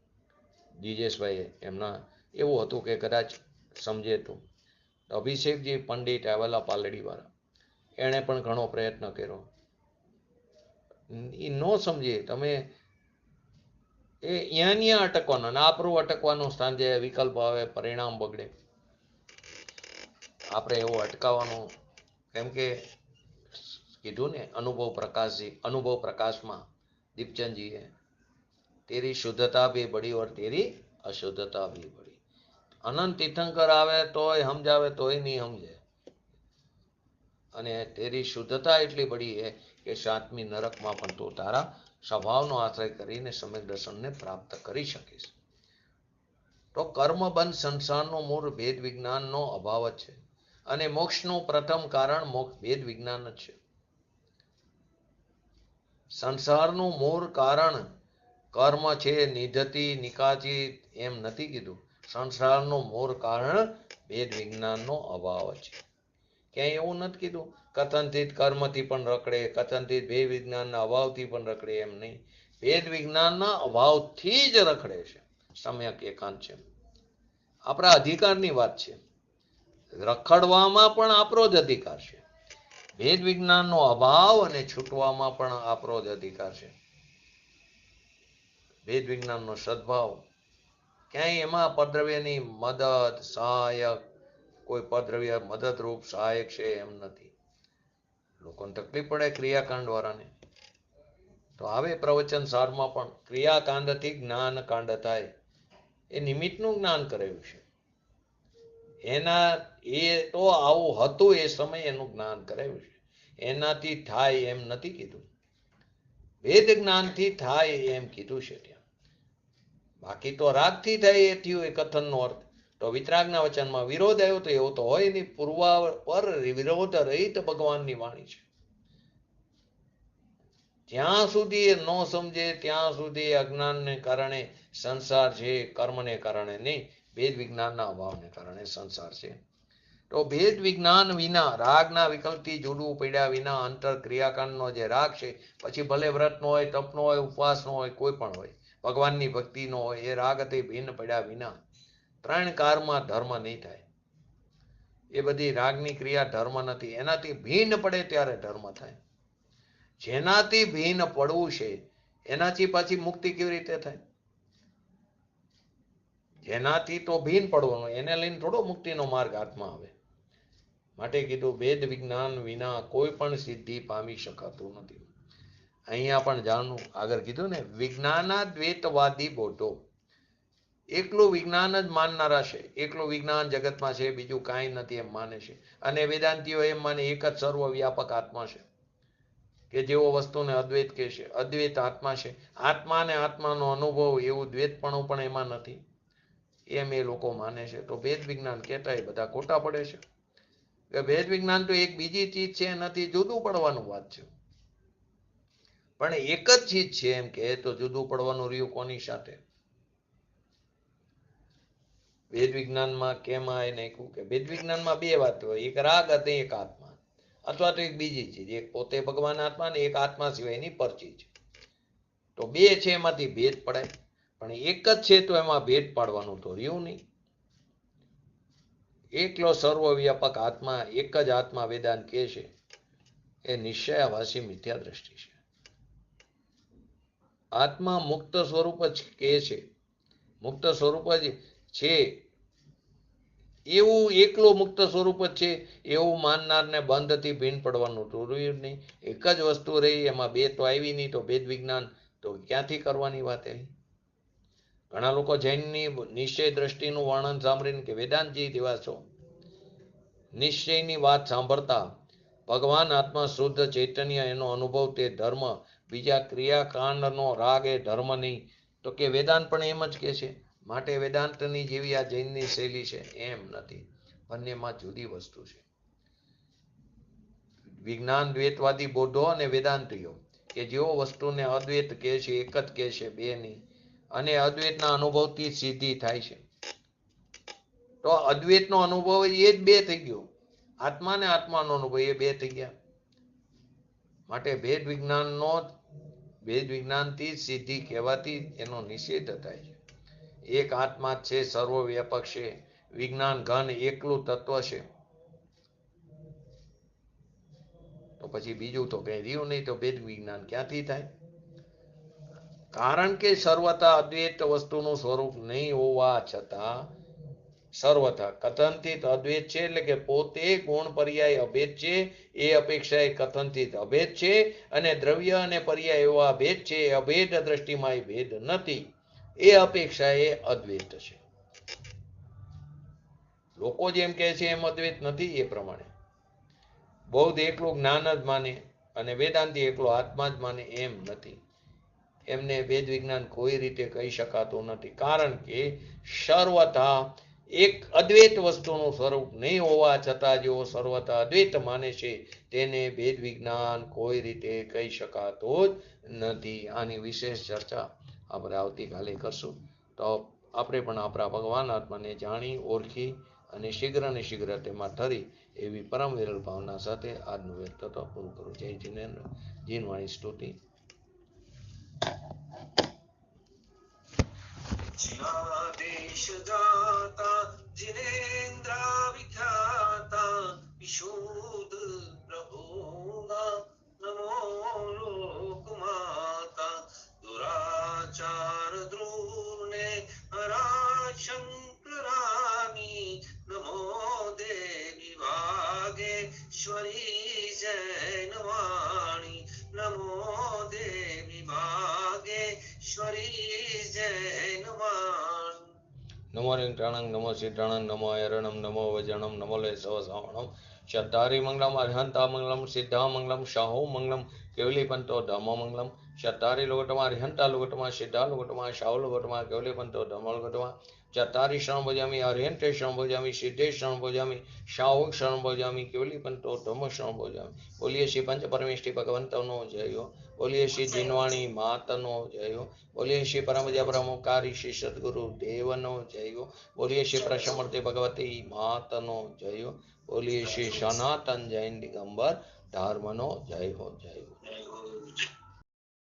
જીજેશભાઈએ એમના એવું હતું કે કદાચ સમજે તો. અભિષેકજી પંડિત આવેલા પાલડી વાળા, એણે પણ ઘણો પ્રયત્ન કર્યો. એ ન સમજે, તમે એ અહીંયા અટકવાનું અને આપણું અટકવાનું સ્થાન જે વિકલ્પ આવે, પરિણામ બગડે. આપણે એવું અટકાવવાનું. કેમ કે કીધું ને અનુભવ પ્રકાશમાં દીપચંદજીએ, તેરી શુદ્ધતા ભી બડી ઓર તેરી અશુદ્ધતા ભી બડી. અનંત તીર્થંકર આવે તોય સમજાવે તોય નહીં સમજે. અને તેરી શુદ્ધતા એટલી બડી હે કે સાતમી નરકમાં પણ તું તારા સ્વભાવનો આશ્રય કરીને સમ્યક દર્શનને પ્રાપ્ત કરી શકીશ. તો કર્મબંધ સંસારનો મૂળ ભેદ વિજ્ઞાનનો અભાવ જ છે. અને મોક્ષનું પ્રથમ કારણ ભેદ વિજ્ઞાન જ છે. સંસારનું મૂળ કારણ કર્મ છે, નિધતિ નિકાચી એમ નથી કીધું. સંસારનું મૂળ કારણ ભેદ વિજ્ઞાનનો અભાવ છે. ક્યાંય એવું નથી કીધું કથનથી કર્મથી પણ રખડે, કથનથી ભેદ વિજ્ઞાનના અભાવથી પણ રખડે, એમ નહીં. ભેદ વિજ્ઞાનના અભાવથી જ રખડે છે. સમ્યક એકાંત છે, આપણા અધિકારની વાત છે. રખડવામાં પણ આપણો જ અધિકાર છે. ભેદ વિજ્ઞાનનો અભાવ અને છૂટવામાં પણ આપણો જ અધિકાર છે. ભેદ વિજ્ઞાનનો સદભાવ, ક્યાંય એમાં પદ્રવ્યની મદદ સહાયક, કોઈ પદ્રવ્ય મદદરૂપ સહાયક છે એમ નથી. લોકોને તકલીફ પડે ક્રિયાકાંડ વાળાને, તો આવે પ્રવચન સારમાં પણ ક્રિયાકાંડથી જ્ઞાન કાંડ થાય. એ નિમિત્તનું જ્ઞાન કરાયું છે. એ તો આવું હતું એ સમય એનું જ્ઞાન કરાયું છે. એનાથી થાય એમ નથી કીધું. વેદ જ્ઞાનથી થાય એમ કીધું છે ત્યાં. બાકી તો રાગથી થાય એ થયું એ કથનનો અર્થ. તો વિતરાગના વચનમાં વિરોધ આવ્યો તો એવો તો હોય નહીં. પૂર્વાપર વિરોધ રહિત ભગવાનની વાણી છે. જ્યાં સુધી એ ન સમજે ત્યાં સુધી અજ્ઞાનને કારણે સંસાર છે, કર્મને કારણે નહીં, ભેદ વિજ્ઞાનના અભાવને કારણે સંસાર છે. તો ભેદ વિજ્ઞાન વિના, રાગના વિકલ્પથી જુદું પડ્યા વિના અંતર ક્રિયાકાંડનો જે રાગ છે, પછી ભલે વ્રતનો હોય, તપનો હોય, ઉપવાસનો હોય, કોઈ પણ હોય, ભગવાનની ભક્તિનો હોય, એ રાગથી ભિન્ન પડ્યા વિના ત્રણ કારમાં ધર્મ નહીં થાય. એ બધી રાગની ક્રિયા ધર્મ નથી. એનાથી ભિન્ન પડે ત્યારે ધર્મ થાય. જેનાથી ભિન્ન પડવું છે એનાથી પાછી મુક્તિ કેવી રીતે થાય? જેનાથી તો ભિન્ન પડવાનું, એને લઈને થોડો મુક્તિનો માર્ગ હાથમાં આવે. માટે કીધું ભેદ વિજ્ઞાન વિના કોઈ પણ સિદ્ધિ પામી શકાતું નથી. અહીંયા પણ જાણવું, આગળ કીધું ને, વિજ્ઞાનાદ્વૈતવાદી બોધો. એકલું વિજ્ઞાન જ માનનારા છે, એકલું વિજ્ઞાન જગતમાં છે, બીજું કાંઈ નથી એમ માને છે. અને વેદાંતિઓ એમ માને એક જ સર્વવ્યાપક આત્મા છે, કે જેવો વસ્તુને અદ્વૈત કહે છે. અદ્વૈત આત્મા છે. આત્મા ને આત્માનો અનુભવ એવું દ્વૈતપણું પણ એમાં નથી, એમ એ લોકો માને છે. તો ભેદ વિજ્ઞાન કહેતા એ બધા ખોટા પડે છે. કે ભેદ વિજ્ઞાન તો એક બીજી ચીજ છે, એનાથી જુદું પડવાનું વાત છે. પણ એક જ ચીજ છે એમ કે તો જુદું પડવાનું રહ્યું કોની સાથે? વેદ વિજ્ઞાનમાં કેમ આ નાખ્યું કે ભેદ વિજ્ઞાનમાં બે વાત હોય, એક રાગ અને એક આત્મા, અથવા તો એક બીજી ચીજ, એક પોતે ભગવાન આત્મા ને એક આત્મા સિવાયની પર ચીજ. તો બે છે એમાંથી ભેદ પડાય, પણ એક જ છે તો એમાં ભેદ પાડવાનું તો રહ્યું નહીં. એકલો સર્વવ્યાપક આત્મા, એક જ આત્મા વેદાંત કહે છે, એ નિશ્ચયાભાસી મિથ્યા દ્રષ્ટિ છે. આત્મા મુક્ત સ્વરૂપ જ કહે છે, મુક્ત સ્વરૂપ જ છે, એવું એકલો મુક્ત સ્વરૂપ જ છે એવું માનનારને બંધથી ભિન્ન પડવાનું તો રહ્યું નહીં. એક જ વસ્તુ રહી, એમાં બે તો આવી નહીં, તો ભેદ વિજ્ઞાન તો ક્યાંથી કરવાની વાત આવી? ઘણા લોકો જૈનની નિશ્ચય દ્રષ્ટિનું વર્ણન સાંભળીને કે વેદાંતજી જેવા છો, નિશ્ચયની વાત સાંભળતા ભગવાન આત્મા શુદ્ધ ચૈતન્ય એનો અનુભવ તે ધર્મ, બીજા ક્રિયાકાંડનો રાગ એ ધર્મ નહીં. તો કે વેદાંત પણ એમ જ કે છે. માટે વેદાંતની જેવી આ જૈનની શૈલી છે એમ નથી, બંનેમાં જુદી વસ્તુ છે. વિજ્ઞાન દ્વૈતવાદી બૌદ્ધો અને વેદાંતિઓ કે જેઓ વસ્તુને અદ્વૈત કહે છે, એક જ કહે છે, બે નહીં, અને અદ્વૈતના અનુભવથી સિદ્ધિ થાય છે. તો અદ્વૈતનો અનુભવ એ જ બે થઈ ગયો, આત્મા ને આત્માનો અનુભવ એ બે થઈ ગયા. માટે ભેદ વિજ્ઞાનથી સિદ્ધિ કહેવાથી એનો નિષેધ થાય છે. એક આત્મા છે, સર્વવ્યાપક છે, વિજ્ઞાન ઘન એકલું તત્વ છે. તો પછી બીજું તો કઈ રહ્યું નહીં, તો ભેદ વિજ્ઞાન ક્યાંથી થાય? કારણ કે સર્વથા અદ્વૈત વસ્તુનું સ્વરૂપ નહીં હોવા છતાં સર્વથા કથનથી અદ્વૈત છે, એટલે કે પોતે ગુણ પર્યાય અભેદ છે, એ અપેક્ષા એ કથનથી અભેદ છે, અને દ્રવ્ય અને પર્યાય એવા ભેદ છે, અભેદ દ્રષ્ટિમાં એ ભેદ નથી, એ અપેક્ષા એ અદ્વૈત છે. લોકો જેમ કહે છે એમ અદ્વૈત નથી. એ પ્રમાણે બૌદ્ધ એકલું જ્ઞાન જ માને અને વેદાંતિ એકલો આત્મા જ માને એમ નથી. એમને ભેદ વિજ્ઞાન કોઈ રીતે કહી શકાતું નથી, કારણ કે સર્વથા એક અદ્વૈત વસ્તુનું સ્વરૂપ નહીં હોવા છતાં જેઓ સર્વથા અદ્વૈત માને છે તેને ભેદ વિજ્ઞાન કોઈ રીતે કહી શકાતું જ નથી. આની વિશેષ ચર્ચા આપણે આવતીકાલે કરશું. તો આપણે પણ આપણા ભગવાન આત્માને જાણી, ઓળખી અને શીઘ્ર ને શીઘ્ર તેમાં ઠરી એવી પરમ વિરલ ભાવના સાથે આજનું વ્યક્તત્વ પૂરું કરું. જય જિનેન્દ્ર. જીનવાણી સ્તુતિ.
जिनादेशदाता जिनेन्द्रा विख्याता विशुद्ध प्रभुना नमो लोकमाता दुराचार द्रोणे हराशंकरानी नमो देवी भागेश्वरी जैनवाणी नमो देवी भागेश्वरी
નમો રિંગટાણંગ નમો સિદ્ધાણંગ નમો હરણમ નમો વજણમ નમો લે સવ સાવણમ શતારી મંગલમ અર્હંતા મંગલમ સિદ્ધા મંગલમ શાહો મંગલમ કેવલી પંતો ધમો મંગલમ શતારી લોગટમાં અર્હંતા લોગટમાં સિદ્ધા લોગટમાં શાહો લોગટમાં કેવલી પંતો ધમો લોગટમાં चत्तारि शरण भजामि अर्यन्ते शरण भजामि सिद्धे शरण भजामि शाहुक शरण भजामि केवलीपंतो धम्म शरण भजामि। बोलिए श्री पंच परमेष्टि भगवंतनो जय हो। बोलिए श्री जिनवाणी मातनो जय हो। बोलिए श्री परम ब्रह्मकारी श्री सद्गुरु देवनो जय हो। बोलिए श्री प्रसमूर्ति भगवती मातनो जय हो। बोलिए श्री सनातन जैन दिगंबर धर्मनो जय हो जय हो।